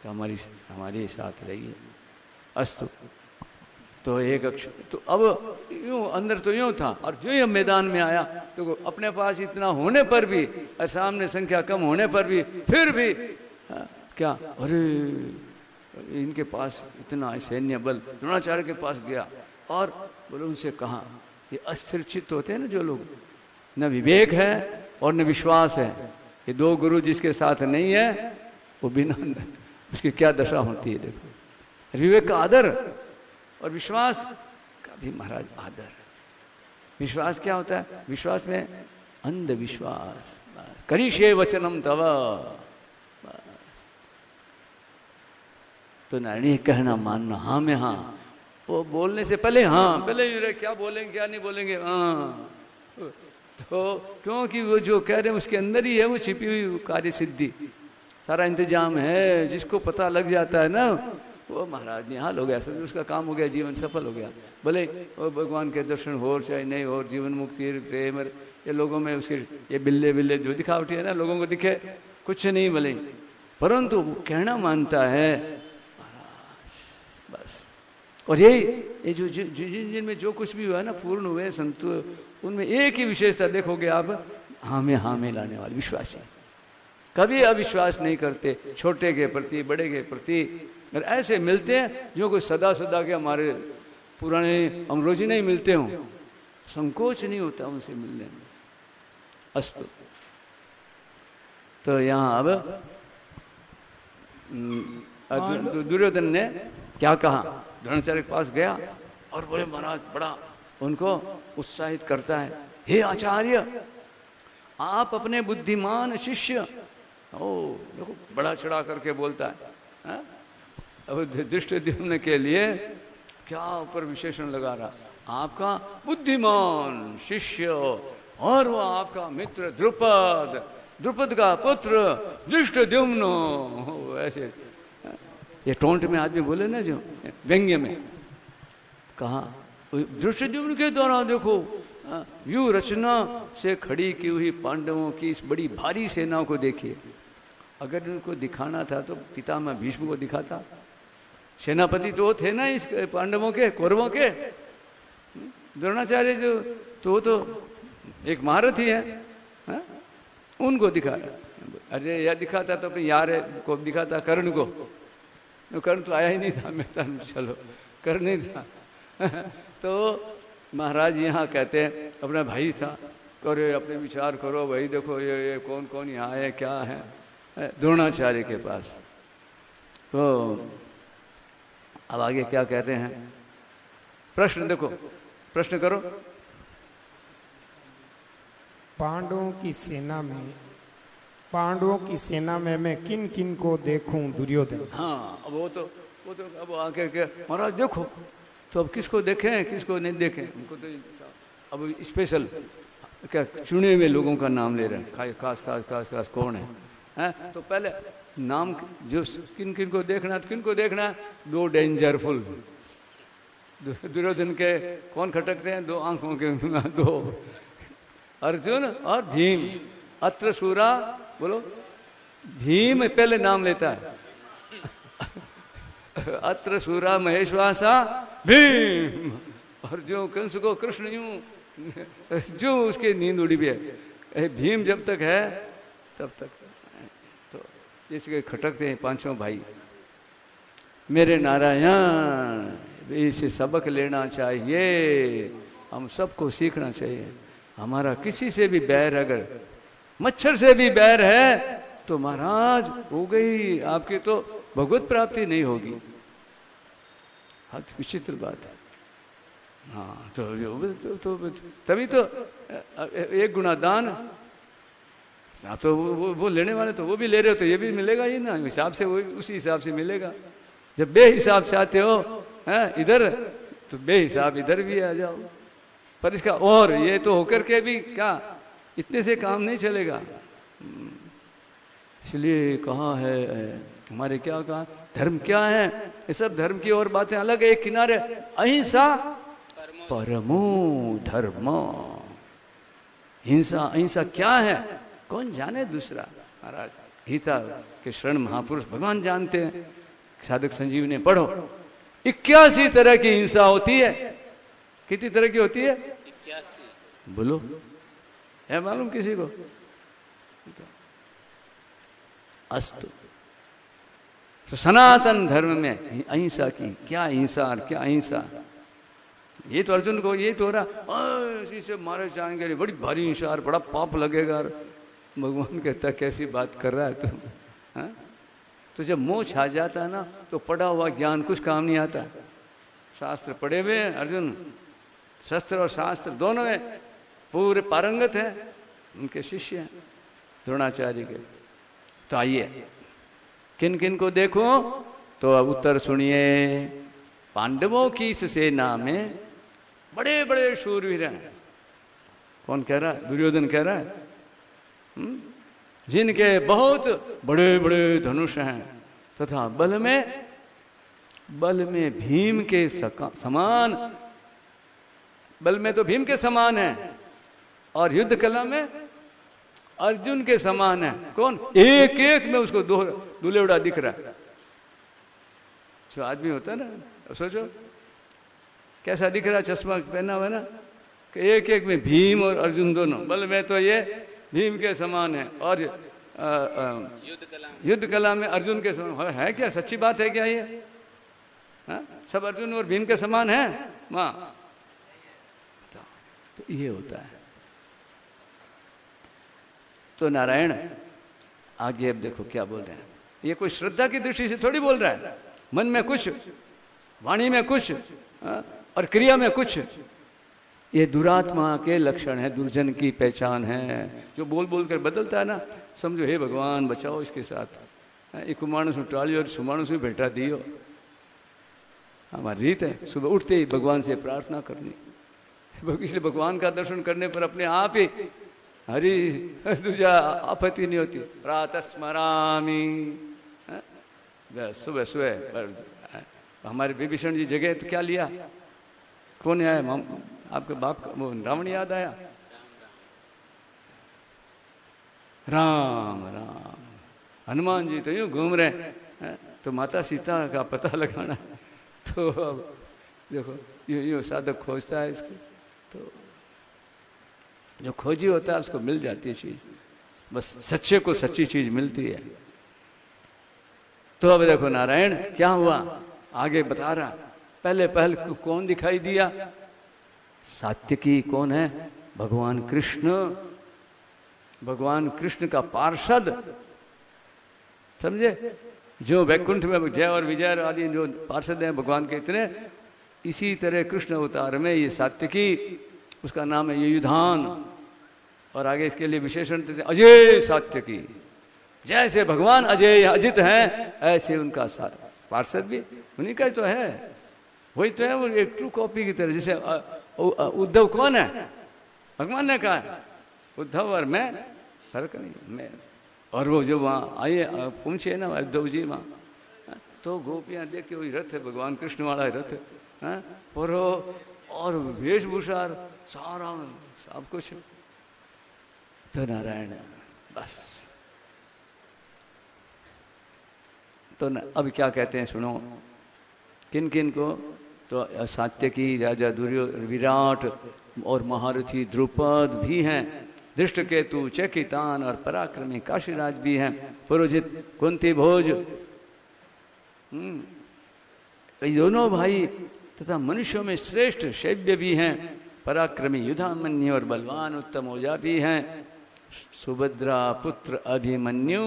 कि हमारी साथ रहिए, अस्तु। तो एक अक्षर, तो अब यूं अंदर तो यूं था, और जो ही मैदान में आया तो अपने पास इतना होने पर भी और सामने संख्या कम होने पर भी फिर भी क्या, अरे इनके पास इतना सैन्य बल, द्रोणाचार्य के पास गया और बोले, उनसे कहा, ये अस्थिर चित्त होते हैं ना जो लोग, न विवेक है और न विश्वास है, ये दो गुरु जिसके साथ नहीं है वो बिना उसकी क्या दशा होती है। देखो, विवेक का आदर और विश्वास का भी महाराज आदर। विश्वास क्या होता है, विश्वास में अंधविश्वास, करिष्ये वचनम तव, तो नारायणी कहना मानना, हाँ में हाँ, वो बोलने से पहले हाँ, पहले क्या बोलेंगे क्या नहीं बोलेंगे, हाँ, तो क्योंकि वो जो कह रहे हैं उसके अंदर ही है वो छिपी हुई कार्य सिद्धि, सारा इंतजाम है, जिसको पता लग जाता है ना वो महाराज निहाल हो गया, सब उसका काम हो गया, जीवन सफल हो गया। भले वो भगवान के दर्शन हो चाहे नहीं हो, जीवन मुक्ति प्रेम, ये लोगों में उसके ये बिल्ले बिल्ले जो दिखावटी है ना, लोगों को दिखे कुछ नहीं भले, परंतु कहना मानता है बस। और ये जो जिनमें जो कुछ भी हुआ ना, पूर्ण हुए संत, उनमें एक ही विशेषता देखोगे आप, हाँ में लाने वाले विश्वासी, कभी अविश्वास नहीं करते, छोटे के प्रति बड़े के प्रति। अगर ऐसे मिलते हैं जो कोई सदा के हमारे पुराने हम रोज ही नहीं मिलते हों, संकोच नहीं होता उनसे मिलने में। अस्तु, तो यहाँ अब दुर्योधन ने क्या कहा, द्रोणाचार्य के पास गया और बोले, महाराज बड़ा उनको उत्साहित करता है, हे आचार्य आप अपने बुद्धिमान शिष्य, ओ देखो बड़ा चढ़ा करके बोलता है, अब धृष्टद्युम्न के लिए क्या ऊपर विशेषण लगा रहा, आपका बुद्धिमान शिष्य और वो आपका मित्र द्रुपद का पुत्र धृष्टद्युम्न, ऐसे ये टोंट में आदमी बोले ना, जो व्यंग्य में कहा, धृष्टद्युम्न के द्वारा देखो व्यूह रचना से खड़ी की हुई पांडवों की इस बड़ी भारी सेना को देखिए। अगर उनको दिखाना था तो पितामह भीष्म को दिखाता, सेनापति तो थे ना इस पांडवों के, कौरवों के, द्रोणाचार्य जो तो एक महारथी है, उनको दिखाया। अरे यह दिखाता तो अपने यार को दिखाता, कर्ण को, कर्ण तो आया ही नहीं था, मैं चलो कर्ण नहीं था तो महाराज यहाँ कहते हैं अपना भाई था, करे अपने विचार करो भाई, देखो ये कौन कौन यहाँ है क्या है, द्रोणाचार्य के पास। तो अब आगे क्या कहते हैं, प्रश्न देखो, प्रश्न करो। पांडवों की सेना में मैं किन किन को देखूं? दुर्योधन। हाँ, अब वो तो अब आके के महाराज देखो, तो अब किसको देखें किसको नहीं देखें, उनको तो अब स्पेशल क्या चुने हुए लोगों का नाम ले रहे हैं, खास खास खास खास कौन है, हैं? तो पहले नाम जो किन किन को देखना है, तो किन को देखना है? दो डेंजरफुल दुर्योधन के कौन खटकते हैं, दो आंखों के दो, अर्जुन और भीम। अत्र सूरा, बोलो भीम पहले नाम लेता है। अत्र सूरा महेशवासा भीम। और जो कंस को कृष्ण यूं जो उसकी नींद उड़ी भी है, भीम जब तक है तब तक। तो इसके खटकते हैं पांचों भाई। मेरे नारायण, इसे सबक लेना चाहिए, हम सबको सीखना चाहिए। हमारा किसी से भी बैर, अगर मच्छर से भी बैर है तो महाराज हो गई, आपकी तो भगवत प्राप्ति नहीं होगी। विचित्र बात है। हाँ, तो तभी तो एक गुणादान, तो वो लेने वाले तो वो भी ले रहे हो, तो ये भी मिलेगा ही ना, हिसाब से वो उसी हिसाब से मिलेगा। जब बेहिसाब चाहते हो इधर, तो बेहिसाब इधर भी आ जाओ। पर इसका और ये तो होकर के भी क्या, इतने से काम नहीं चलेगा। इसलिए कहा है हमारे, क्या कहा, धर्म क्या है, ये सब धर्म की और बातें अलग है। एक किनारे अहिंसा परमो धर्म। हिंसा अहिंसा क्या है कौन जाने, दूसरा महाराज गीता के शरण महापुरुष भगवान जानते हैं। साधक संजीवनी पढ़ो, 81 तरह की हिंसा होती है। कितनी तरह की होती है? 81। बोलो, है मालूम किसी को? अस्तु। तो सनातन धर्म में अहिंसा की क्या हिंसा और क्या अहिंसा, ये तो अर्जुन को ये तो हो रहा, इसी से मारे जाएंगे, बड़ी भारी हिंसा और बड़ा पाप लगेगा। भगवान कहता कैसी बात कर रहा है तू, हाँ? तो जब मोह छा जाता है ना, तो पढ़ा हुआ ज्ञान कुछ काम नहीं आता। शास्त्र पढ़े हुए हैं अर्जुन, शस्त्र और शास्त्र दोनों में पूरे पारंगत हैं, उनके शिष्य हैं द्रोणाचार्य के। तो आइए किन किन को देखो, तो अब उत्तर सुनिए। पांडवों की इस सेना में बड़े बड़े शूरवीर हैं। कौन कह रहा है? दुर्योधन कह रहा है। जिनके बहुत बड़े बड़े धनुष हैं तथा बल में भीम के समान, बल में तो भीम के समान है, और युद्ध कला में अर्जुन के समान है। कौन? एक एक में उसको दुलेवड़ा दिख रहा है। जो आदमी होता है ना, सोचो कैसा दिख रहा है, चश्मा पहना हुआ ना, कि एक एक में भीम और अर्जुन दोनों। बल में तो ये भीम के समान है, और युद्ध कला में अर्जुन के समान है। क्या सच्ची बात है क्या ये? हा? सब अर्जुन और भीम के समान है माँ? तो ये होता है। तो नारायण आगे अब देखो क्या बोल रहे हैं। ये कोई श्रद्धा की दृष्टि से थोड़ी बोल रहा है, मन में कुछ, वाणी में कुछ, और क्रिया में कुछ। ये दुरात्मा के लक्षण है, दुर्जन की पहचान है। जो बोल बोल कर बदलता है ना, समझो हे भगवान बचाओ इसके साथ। एक मानस टाली और सुमानस में बैठा दियो। हमारी रीत है सुबह उठते ही भगवान से प्रार्थना करनी। इसलिए भगवान का दर्शन करने पर अपने आप ही हरि दूजा आपत्ति नहीं होती। प्रातः स्मरामि, सुबह सुबह। हमारे विभीषण जी जगह तो क्या लिया? कौन आया? आपके बाप का वो रावण याद आया? राम राम। हनुमान जी तो यूं घूम रहे हैं, तो माता सीता का पता लगाना। तो अब देखो यूं साधक खोजता है इसको, तो जो खोजी होता है उसको मिल जाती है चीज। बस सच्चे को सच्ची चीज मिलती है। तो अब देखो नारायण क्या हुआ, आगे बता रहा। पहले पहल कौन दिखाई दिया? सात्यकी कौन है? भगवान कृष्ण। भगवान कृष्ण का पार्षद समझे? जो वैकुंठ में जय और विजय आदि जो पार्षद हैं भगवान के इतने, इसी तरह कृष्ण अवतार में ये सात्यकी, उसका नाम है युधान, और आगे इसके लिए विशेषण देते हैं अजय सात्यकी। जैसे भगवान अजय अजित हैं ऐसे उनका पार्षद भी उन्हीं का तो है, वही तो है, वो एक ट्रू कॉपी की तरह। जैसे उद्धव कौन है? भगवान ने कहा उद्धव और मैं फर्क नहीं, मैं और वो जो वहाँ आए पहुँचे ना उद्धव जी वहाँ, तो गोपियाँ देखते वही रथ है, भगवान कृष्ण वाला रथ है, और वेशभूषा सारा सब कुछ तो नारायण बस। तो न, अब क्या कहते हैं सुनो, किन किन को? तो सात्यकी, राजा दुर्योधन, विराट और महारथी द्रुपद भी हैं, दृष्टकेतु, चकितान और पराक्रमी काशीराज भी हैं, पुरोहित कुंती भोज, ये दोनों भाई तथा मनुष्यों में श्रेष्ठ शैव्य भी हैं, पराक्रमी युधामन्यु और बलवान उत्तम ओजा भी हैं, सुभद्रा पुत्र अभिमन्यु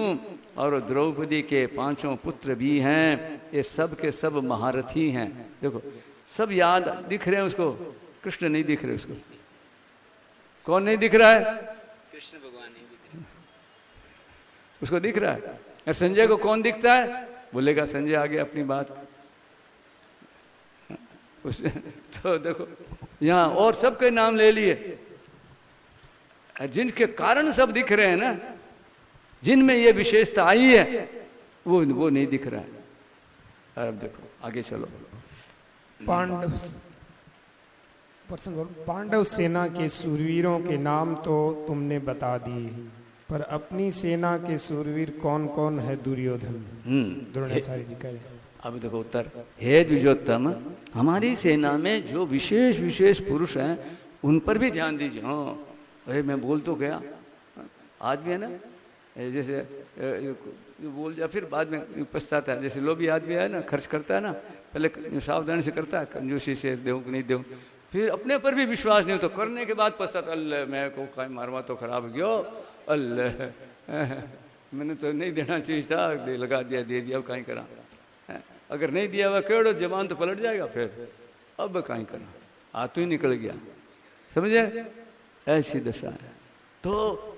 और द्रौपदी के 5 पुत्र भी हैं, ये सब के सब महारथी हैं। देखो सब याद दिख रहे हैं उसको, कृष्ण नहीं दिख रहे उसको। कौन नहीं दिख रहा है? कृष्ण भगवान नहीं दिख रहे, उसको दिख रहा है। और संजय को कौन दिखता है? बोलेगा संजय आगे अपनी बात तो देखो यहाँ और सबके नाम ले लिए, जिनके कारण सब दिख रहे हैं ना, जिनमें ये विशेषता आई है वो नहीं दिख रहा है। अब देखो आगे चलो। पांडव सेना के सूरवीरों के नाम तो तुमने बता दिए, पर अपनी सेना के सूरवीर कौन कौन है? दुर्योधन। द्रोणाचार्य जी कह रहे हैं। अब देखो उत्तर, हे द्विजोत्तम, हमारी सेना में जो विशेष विशेष पुरुष हैं उन पर भी ध्यान दीजिए। हाँ अरे मैं बोल तो गया, आज भी है ना, जैसे बोल जा फिर बाद में पछताता है। जैसे लोभी आदमी है ना, खर्च करता है ना, पहले सावधानी से करता है, कंजूसी से देऊँ कि नहीं देऊँ, फिर अपने पर भी विश्वास नहीं हो तो करने के बाद पछताता, अल्लाह मैं को कहीं मारवा तो खराब गयो, अल्लाह मैंने तो नहीं देना चाहिए था, लगा दिया, दे दिया, अब कहीं करा। अगर नहीं दिया हुआ केवड़ो जवान तो पलट जाएगा, फिर अब कहीं करा, हाथ ही निकल गया। समझे? ऐसी दशा है। तो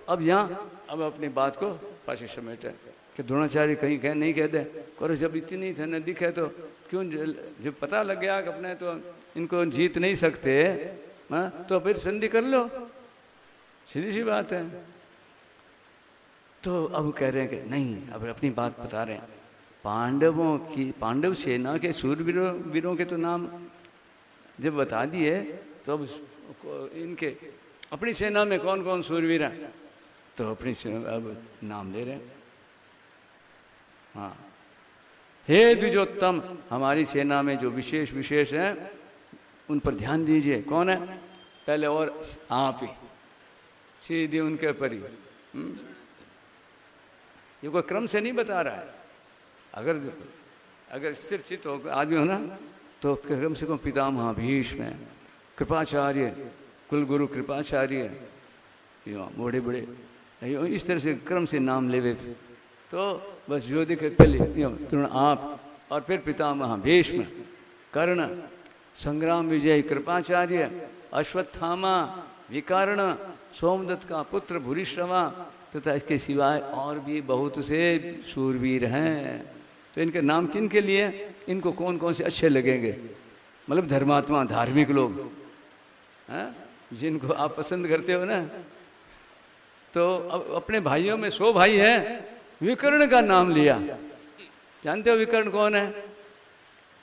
अब यहाँ अब अपनी बात को पाशी समेटे कि द्रोणाचार्य कहीं कह नहीं कहते, करो जब इतनी धन दिखे तो क्यों, जब पता लग गया कि अपने तो इनको जीत नहीं सकते, तो फिर संधि कर लो, सीधी सी बात है। तो अब कह रहे हैं कि नहीं, अब अपनी बात बता रहे हैं, पांडवों की, पांडव सेना के सूरवीरों के तो नाम जब बता दिए, तो अब इनके अपनी सेना में कौन कौन सूरवीर हैं, तो अपनी अब नाम ले रहे हैं। हाँ, हे द्विजोत्तम, हमारी सेना में जो विशेष विशेष हैं उन पर ध्यान दीजिए। कौन है? पहले और आप ही सीधी उनके पर ही, ये कोई क्रम से नहीं बता रहा है। अगर स्थिर चित्त हो आदमी हो ना, तो कम से कम पितामह भीष्म, कृपाचार्य, कुलगुरु कृपाचार्य, बड़े बड़े इस तरह से क्रम से नाम लेवे, तो बस जो दिखे पहले तुरंत आप, और फिर पितामह भीष्म, कर्ण, संग्राम विजय कृपाचार्य, अश्वत्थामा, विकर्ण, सोमदत्त का पुत्र भूरिश्रवा, तथा इसके सिवाय और भी बहुत से सूरवीर हैं। तो इनके नाम किन के लिए, इनको कौन कौन से अच्छे लगेंगे, मतलब धर्मात्मा, धार्मिक लोग हैं, जिनको आप पसंद करते हो ना। तो अब अपने भाइयों में 100 भाई हैं, विकर्ण का नाम लिया। जानते हो विकर्ण कौन है?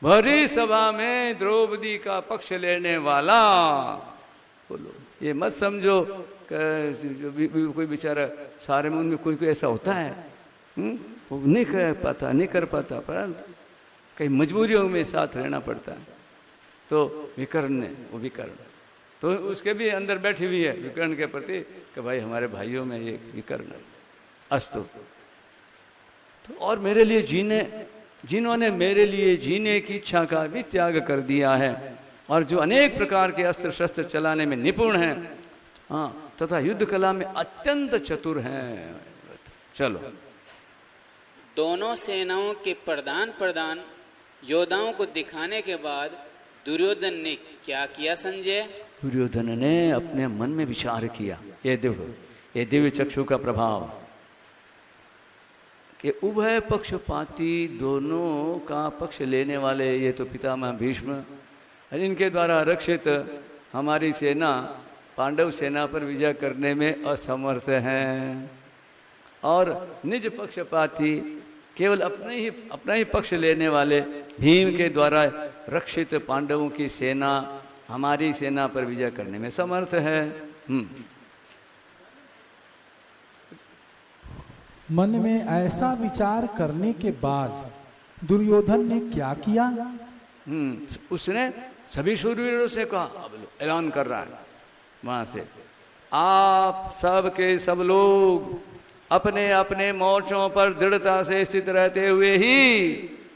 भरी सभा में द्रौपदी का पक्ष लेने वाला। बोलो, ये मत समझो जो कोई बेचारा सारे में उनमें कोई ऐसा होता है, वो नहीं कर पाता, पर कई मजबूरियों में साथ रहना पड़ता है। तो विकर्ण ने, वो विकर्ण, तो उसके भी अंदर बैठी हुई है विकर्ण के प्रति कि भाई हमारे भाइयों में ये विकर्ण अस्तु। तो और मेरे लिए जिन्होंने मेरे लिए जीने की इच्छा का भी त्याग कर दिया है, और जो अनेक प्रकार के अस्त्र शस्त्र चलाने में निपुण हैं, हाँ, तथा युद्ध कला में अत्यंत चतुर हैं। चलो, दोनों सेनाओं के प्रधान योद्धाओं को दिखाने के बाद दुर्योधन ने क्या किया संजय? दुर्योधन ने अपने मन में विचार किया। ये देखो, ये दिव्य चक्षु का प्रभाव कि उभय पक्षपाती, दोनों का पक्ष लेने वाले ये तो पितामह भीष्म, इनके द्वारा रक्षित हमारी सेना पांडव सेना पर विजय करने में असमर्थ हैं, और निज पक्षपाती केवल अपना ही पक्ष लेने वाले भीम के द्वारा रक्षित पांडवों की सेना हमारी सेना पर विजय करने में समर्थ है। मन में ऐसा विचार करने के बाद दुर्योधन ने क्या किया? उसने सभी शूरवीरों से कहा, अब ऐलान कर रहा है वहां से, आप सब के सब लोग अपने अपने मोर्चों पर दृढ़ता से स्थित रहते हुए ही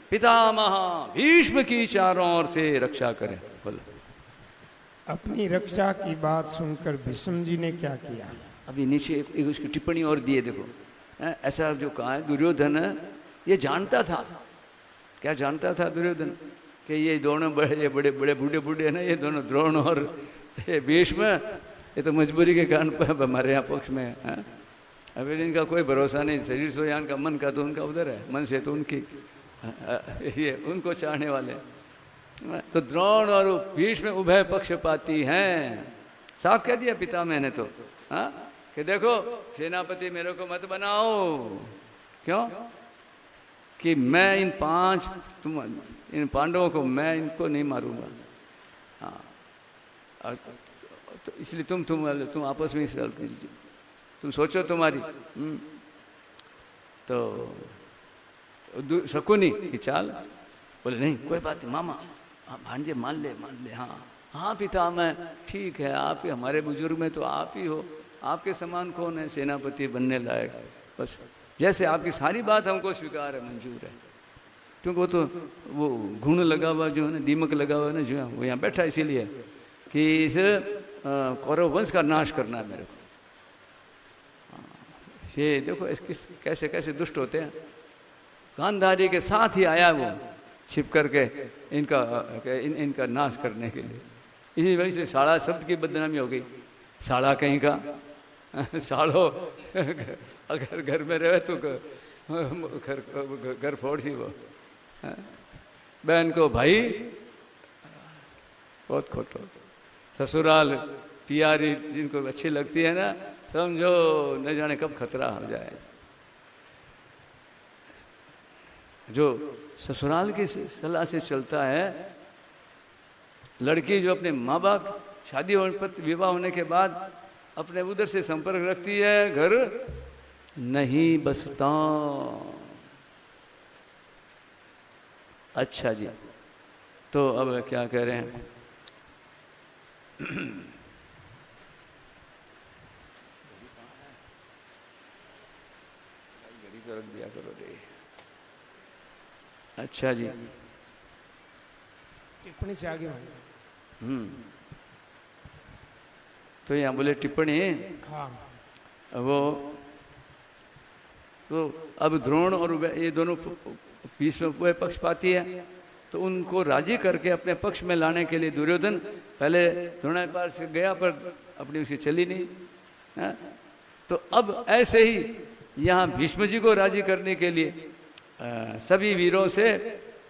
पितामह भीष्म की चारों ओर से रक्षा करें। बोलो। अपनी रक्षा की बात सुनकर भीष्म जी ने क्या किया? अभी नीचे एक उसकी टिप्पणी और दिए, देखो ऐसा जो कहा है दुर्योधन ये जानता था। क्या जानता था दुर्योधन? कि ये दोनों बड़े बड़े बूढ़े है ना, ये दोनों द्रोण और ये भीष्म, ये तो मजबूरी के कारण पर हमारे यहाँ पक्ष में है। अब इनका कोई भरोसा नहीं, शरीर से यान का, मन का तो उनका उधर है, मन से तो उनकी ये उनको चाहने वाले। तो द्रोण और भीष्म उभय पक्षपाती हैं, साफ कह दिया पितामह ने तो, हाँ कि देखो सेनापति मेरे को मत बनाओ। क्यों? कि मैं इन पांडवों को मैं इनको नहीं मारूंगा। हाँ तो इसलिए तुम आपस में इस तुम सोचो तुम्हारी। तो शकुनी की चाल बोले नहीं कोई बात नहीं मामा, भांजे मान ले। हाँ पितामह ठीक है, आप ही हमारे बुजुर्ग में तो आप ही हो, आपके समान कौन है सेनापति बनने लायक। बस जैसे आपकी सारी बात हमको स्वीकार है, मंजूर है, क्योंकि वो घुण लगा हुआ जो है ना, दीमक लगा हुआ है ना जो है, वो यहाँ बैठा इसीलिए कि इस कौरव वंश का नाश करना है मेरे को। ये देखो कैसे कैसे दुष्ट होते हैं। गांधारी के साथ ही आया वो छिप करके इनका नाश करने के लिए। इसी वजह से साड़ा शब्द की बदनामी हो गई। साड़ा कहीं का साड़ो अगर घर में रहे तो घर फोड़ सी वो। बहन को भाई बहुत खोटो। ससुराल प्यारी जिनको अच्छी लगती है ना, समझो न जाने कब खतरा हो जाए। जो ससुराल की सलाह से चलता है, लड़की जो अपने माँ बाप शादी विवाह होने के बाद अपने उधर से संपर्क रखती है, घर नहीं बसता। अच्छा जी, तो अब क्या कह रहे हैं? घड़ी तो रख दिया करो रे। अच्छा जी, टिप्पणी से आगे तो यहाँ बोले टिप्पणी। हाँ वो तो अब द्रोण और ये दोनों बीच में पक्षपाती है, तो उनको राजी करके अपने पक्ष में लाने के लिए दुर्योधन पहले द्रोणाचार्य से गया, पर अपनी उसकी चली नहीं है। तो अब ऐसे ही यहाँ भीष्म जी को राजी करने के लिए सभी वीरों से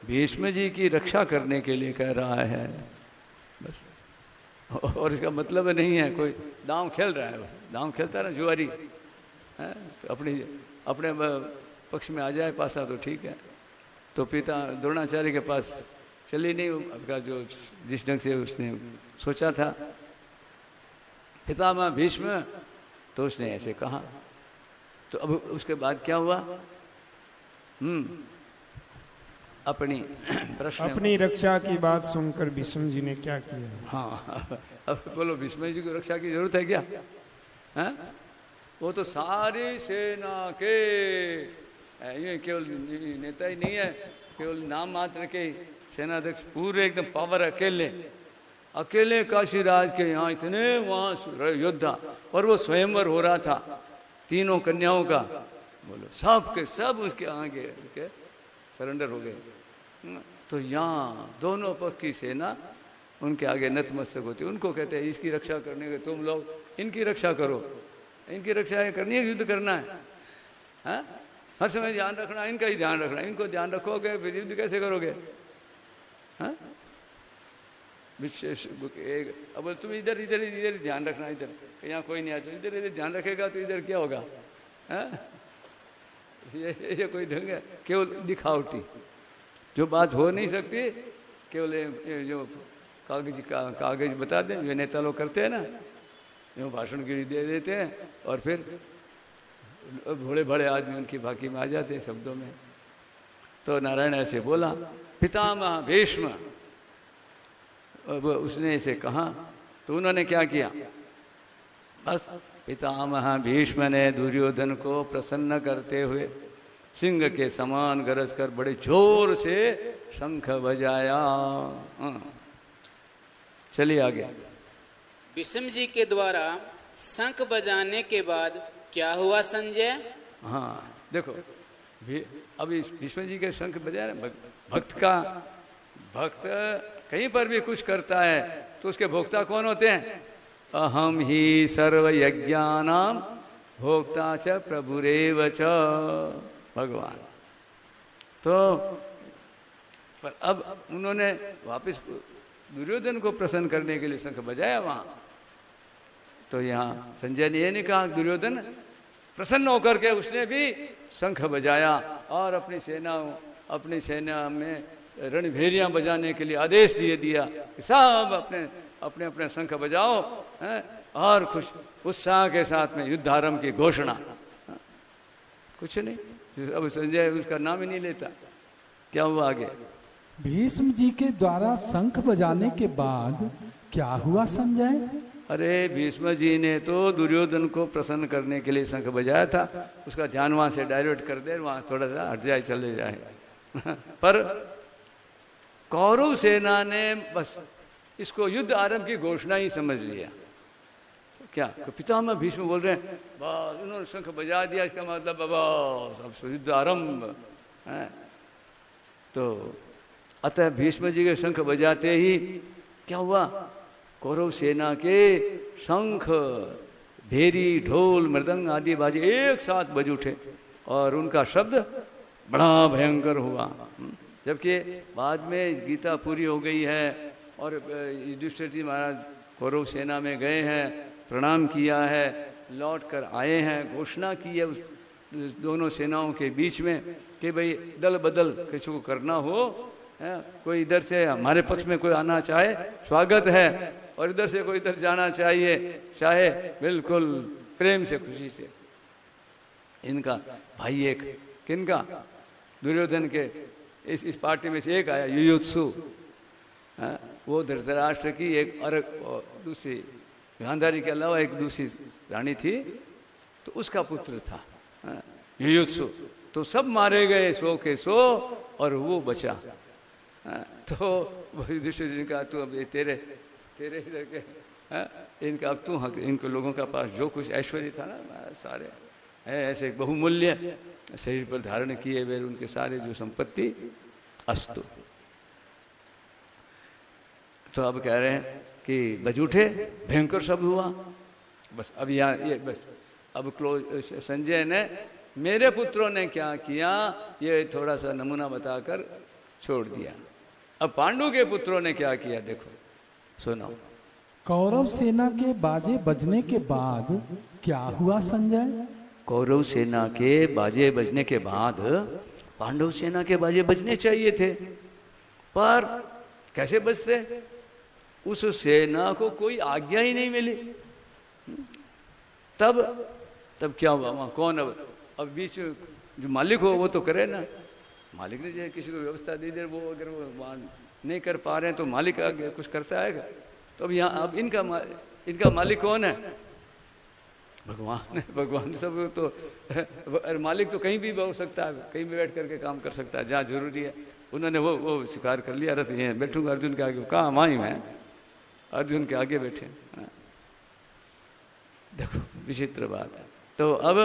भीष्म जी की रक्षा करने के लिए कह रहा है बस। और इसका मतलब नहीं है कोई दांव खेल रहा है, दांव खेलता है ना जुआरी है, तो अपने पक्ष में आ जाए पासा तो ठीक है। तो पिता द्रोणाचार्य के पास चली नहीं आपका जो जिस ढंग से उसने सोचा था पितामह भीष्म, तो उसने ऐसे कहा। तो अब उसके बाद क्या हुआ? अपनी रक्षा की बात सुनकर भीष्म जी ने क्या किया? हाँ अब बोलो, भीष्म जी को रक्षा की जरूरत है क्या? है? वो तो सारी सेना के ये केवल नेता ही नहीं है, केवल नाम मात्र के सेनाध्यक्ष, पूरे एकदम पावर अकेले काशीराज के यहाँ इतने वहाँ योद्धा, और वो स्वयंवर हो रहा था तीनों कन्याओं का, बोलो सब के सब उसके आगे के सरेंडर हो गए। तो यहाँ दोनों पक्ष की सेना उनके आगे नतमस्तक होती है। उनको कहते हैं इसकी रक्षा करने के तुम लोग इनकी रक्षा करो, इनकी रक्षा करनी है, युद्ध करना है, हाँ? हर समय ध्यान रखना, इनका ही ध्यान रखना, इनको ध्यान रखोगे फिर युद्ध कैसे करोगे, हाँ? अब तुम इधर इधर इधर ध्यान रखना, इधर यहाँ कोई नहीं आता, इधर इधर ध्यान रखेगा तो इधर क्या होगा, हाँ? ये कोई ढंग है? केवल दिखावटी जो बात हो नहीं सकती, केवल जो कागज बता दें, जो नेता लोग करते हैं ना, जो भाषण गिरी दे देते हैं और फिर बड़े बड़े आदमी उनकी बाकी में आ जाते हैं शब्दों में। तो नारायण ऐसे बोला, पितामह भीष्म, अब उसने इसे कहा तो उन्होंने क्या किया, बस पितामह भीष्म ने दुर्योधन को प्रसन्न करते हुए सिंह के समान गरज कर बड़े जोर से शंख बजाया। चलिए आगे। भीष्म जी के द्वारा शंख बजाने के बाद क्या हुआ संजय? हाँ देखो, अभी भीष्म जी के शंख बजाया ना, भक्त कहीं पर भी कुछ करता है तो उसके भोक्ता कौन होते हैं? अहम ही सर्व यज्ञानाम भोक्ता च प्रभुरेव च, भगवान। तो पर अब उन्होंने वापस दुर्योधन को प्रसन्न करने के लिए शंख बजाया वहां। तो यहाँ संजय ने ये नहीं कहा, दुर्योधन प्रसन्न होकर के उसने भी शंख बजाया और अपनी सेना में रणभेरियां बजाने के लिए आदेश दिया कि सब अपने अपने शंख बजाओ, हैं? और खुश उत्साह के साथ में युद्ध आरंभ की घोषणा। कुछ नहीं, अब संजय उसका नाम ही नहीं लेता। क्या हुआ आगे? भीष्म जी के द्वारा शंख बजाने के बाद क्या हुआ संजय? अरे भीष्म जी ने तो दुर्योधन को प्रसन्न करने के लिए शंख बजाया था, उसका ध्यान वहां से डाइवर्ट कर दे, वहां थोड़ा सा हट जाए, चले जाए। पर कौरव सेना ने बस इसको युद्ध आरंभ की घोषणा ही समझ लिया। क्या तो पितामह भीष्म बोल रहे हैं, बस उन्होंने शंख बजा दिया, इसका मतलब बस अब युद्ध आरंभ है। तो अतः भीष्म जी के शंख बजाते ही क्या हुआ, कौरव सेना के शंख भेरी ढोल मृदंग आदि बाजे एक साथ बज उठे और उनका शब्द बड़ा भयंकर हुआ। जबकि बाद में गीता पूरी हो गई है और युधिष्ठिर जी महाराज कौरव सेना में गए हैं, प्रणाम किया है, लौट कर आए हैं, घोषणा की है उस दोनों सेनाओं के बीच में कि भाई दल बदल किसी को करना हो, कोई इधर से हमारे पक्ष में कोई आना चाहे स्वागत है और इधर से कोई इधर जाना चाहिए चाहे बिल्कुल प्रेम से खुशी से। इनका भाई एक किनका, दुर्योधन के इस पार्टी में से एक आया युयुत्सु, वो धृतराष्ट्र की एक और दूसरी गांधारी के अलावा एक दूसरी रानी थी, तो उसका पुत्र था युयुत्सु। तो सब मारे गए 100 के 100 और वो बचा। तो युधिष्ठिर जी का तू अब तेरे इधर के इनका अब तू हक, इनको लोगों का पास जो कुछ ऐश्वर्य था ना सारे ऐसे बहुमूल्य शरीर पर धारण किए हुए उनके सारे जो संपत्ति अस्तु। तो अब कह रहे हैं कि बज उठे, भयंकर शब्द हुआ। बस अब यहाँ ये बस अब संजय ने मेरे पुत्रों ने क्या किया ये थोड़ा सा नमूना बताकर छोड़ दिया। अब पांडु के पुत्रों ने क्या किया देखो, सुनो। कौरव सेना के बाजे बजने के बाद क्या हुआ संजय? कौरव सेना के बाजे बजने के बाद पांडव सेना के बाजे बजने चाहिए थे, पर कैसे बजते? उस सेना को कोई आज्ञा ही नहीं मिली। तब क्या हुआ वहां कौन अब बीच में जो मालिक हो वो तो करे ना, मालिक ने जो किसी को व्यवस्था दी दे, वो अगर वो वहां नहीं कर पा रहे हैं तो मालिक आगे कुछ करता है। तो अब यहाँ अब इनका मालिक कौन है? भगवान है। भगवान सब तो मालिक तो कहीं भी हो सकता है, कहीं भी बैठ करके काम कर सकता है जहाँ जरूरी है। उन्होंने वो स्वीकार कर लिया, रथ ये बैठूंगा अर्जुन के आगे, कहाँ माई मैं अर्जुन के आगे बैठे। देखो विचित्र बात है। तो अब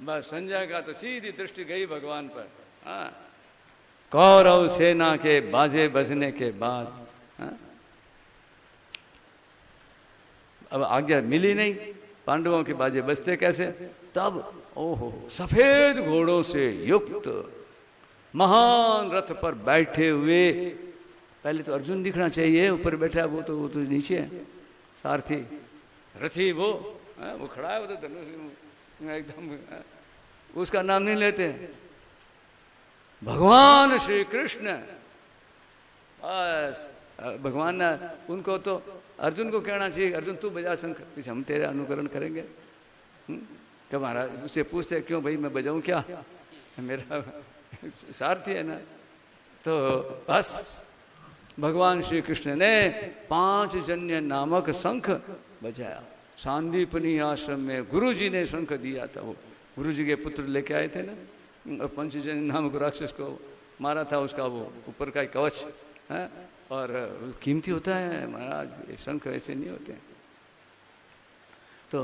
बस संजय का तो सीधी दृष्टि गई भगवान पर। हाँ, कौरव सेना के बाजे बजने के बाद, हाँ, अब आज्ञा मिली नहीं, पांडवों के बाजे बजते कैसे? तब ओहो सफेद घोड़ों से युक्त महान रथ पर बैठे हुए, पहले तो अर्जुन दिखना चाहिए, ऊपर बैठा वो तो नीचे है, सारथी रथी वो खड़ा है, वो तो धनुष एकदम, उसका नाम नहीं लेते। भगवान श्री कृष्ण, बस भगवान ने उनको तो अर्जुन को कहना चाहिए, अर्जुन तू बजा शंख, हम तेरे अनुकरण करेंगे। कब महाराज उससे पूछते क्यों भाई मैं बजाऊं क्या, मेरा सारथी है ना। तो बस भगवान श्री कृष्ण ने पांचजन्य नामक शंख बजाया। सांदीपनी आश्रम में गुरु जी ने शंख दिया था, वो गुरु जी के पुत्र लेके आए थे ना, पंचजन्य नामक राक्षस को मारा था, उसका वो ऊपर का कवच है और कीमती होता है महाराज, ये शंख ऐसे नहीं होते। तो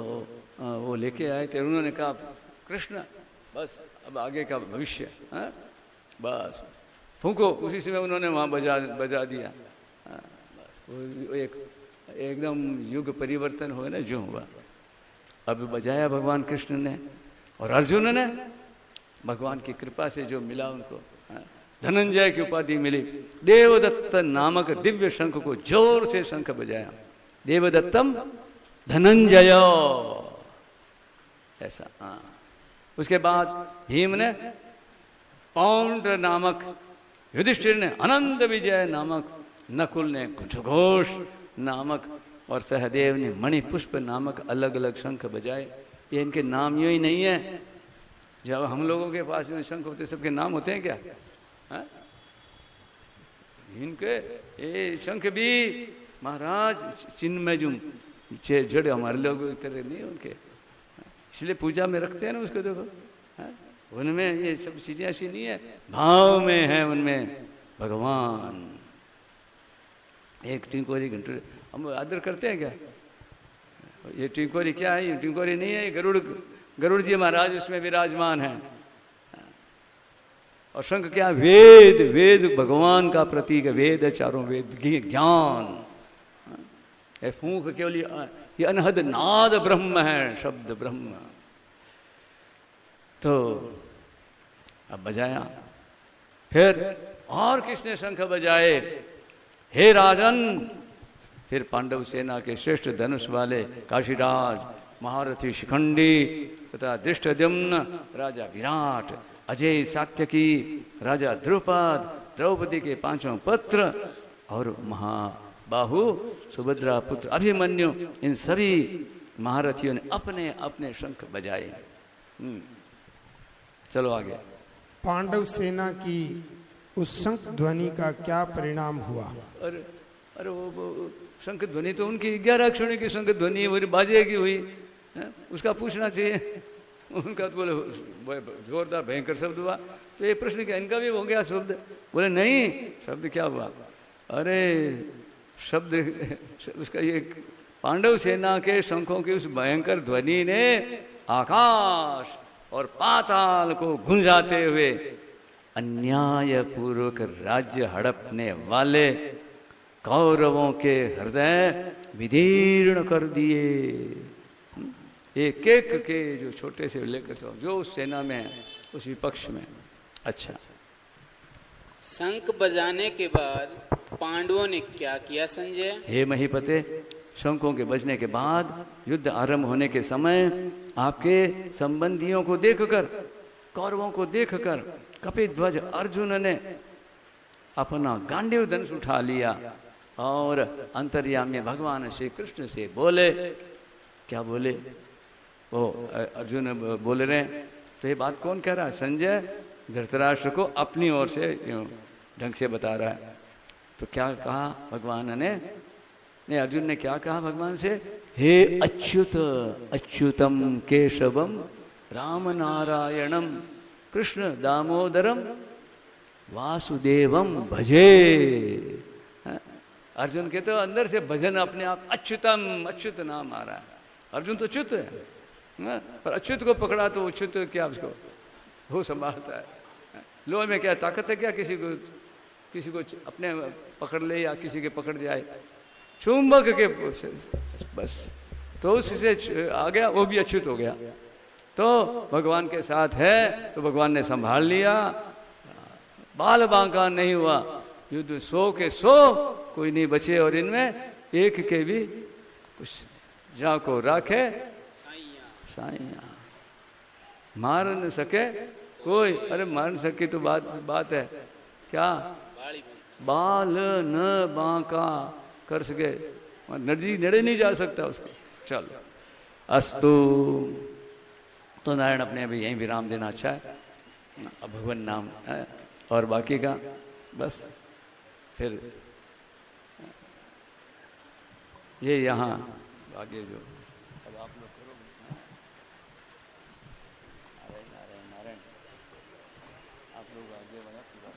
वो लेके आए थे, उन्होंने कहा कृष्ण बस अब आगे का भविष्य, हाँ बस फूंको, उसी समय उन्होंने वहाँ बजा दिया। बस वो एकदम युग परिवर्तन हुआ ना जो हुआ। अब बजाया भगवान कृष्ण ने, और अर्जुन ने भगवान की कृपा से जो मिला उनको, धनंजय की उपाधि मिली। देवदत्त नामक दिव्य शंख को जोर से शंख बजाया, देवदत्तम धनंजय, ऐसा। हाँ, उसके बाद भीम ने पौंड नामक, युधिष्ठिर ने अनंत विजय नामक, नकुल ने घोष नामक और सहदेव ने मणिपुष्प नामक अलग अलग शंख बजाए। ये इनके नाम यूं ही नहीं है, जब हम लोगों के पास शंख होते सबके नाम होते हैं क्या? हा? इनके ये शंख भी महाराज चिन्मयजुम जड़ हमारे लोग तरह नहीं उनके, इसलिए पूजा में रखते हैं ना उसको। देखो उनमें ये सब चीजें ऐसी नहीं है, भाव में है उनमें भगवान। एक टिंकोरी घंटे हम आदर करते हैं क्या? ये टिंकोरी क्या है? ये टिंकोरी नहीं है, गरुड़ जी महाराज उसमें विराजमान है। और शंख क्या? वेद, वेद भगवान का प्रतीक है, वेद है, चारों वेद, ज्ञान। ये फूंक केवल ये अनहद नाद ब्रह्म है, शब्द ब्रह्म। तो अब बजाया, फिर और किसने शंख बजाए? हे राजन, फिर पांडव सेना के श्रेष्ठ धनुष वाले काशीराज, महारथी शिखंडी तथा दृष्टद्युम्न, राजा विराट, अजय सात्यकी, राजा द्रुपद, द्रौपदी के पांचों पुत्र और महाबाहु सुभद्रा पुत्र अभिमन्यु, इन सभी महारथियों ने अपने अपने शंख बजाए। चलो आगे। पांडव सेना की उस शंख ध्वनि का क्या परिणाम हुआ? अरे वो शंख ध्वनि तो उनकी 11 अक्षरों की शंख ध्वनि वो बाजे की हुई है? उसका पूछना चाहिए। उनका तो बोले जोरदार भयंकर शब्द हुआ, तो ये प्रश्न क्या इनका भी हो गया शब्द? बोले नहीं, शब्द क्या हुआ? अरे शब्द उसका ये पांडव सेना के शंखों की उस भयंकर ध्वनि ने आकाश और पाताल को गुंजाते हुए अन्याय पूर्वक राज्य हड़पने वाले कौरवों के हृदय विदीर्ण कर दिए। एक एक के जो छोटे से लेकर जो उस सेना में है, उस विपक्ष में। अच्छा, शंख बजाने के बाद पांडवों ने क्या किया संजय? हे महीपते, शंखों के बजने के बाद युद्ध आरंभ होने के समय आपके संबंधियों को देखकर, कौरवों को देखकर कपिध्वज अर्जुन ने अपना गांडीव धनुष उठा लिया और अंतर्यामी भगवान श्री कृष्ण से बोले। क्या बोले? वो अर्जुन बोल रहे हैं, तो ये बात कौन कह रहा है? संजय धृतराष्ट्र को अपनी ओर से ढंग से बता रहा है। तो क्या कहा भगवान ने? अर्जुन ने क्या कहा भगवान से? हे अच्युत, अच्युतम केशवम राम नारायणम कृष्ण दामोदरम वासुदेवम भजे। अर्जुन के तो अंदर से भजन अपने आप, अच्युतम, अच्युत नाम आ रहा है। अर्जुन तो च्युत है, पर अच्युत को पकड़ा तो अच्युत क्या उसको वो संभालता है। लोहे में क्या ताकत है क्या किसी को अपने पकड़ ले या किसी के पकड़ जाए, चुंबक के बस, तो उससे आ गया, वो भी अच्युत हो गया। तो भगवान के साथ है तो भगवान ने संभाल लिया, बाल बांका नहीं हुआ, युद्ध 100 के 100 कोई नहीं बचे, और इनमें एक के भी कुछ जा को राखे साइया, मार न सके कोई। अरे मार न सके तो बात है क्या, बाल न बांका कर सके, नदी नड़े नहीं जा सकता उसको। चलो अस्तु, तो नारायण अपने अभी यहीं विराम देना अच्छा है, अब भगवान नाम है, और बाकी का बस फिर ये यहाँ आगे जो अब आप लोग करोगे, नारायण नारायण नारायण, आप लोग आगे बढ़ा पूरा।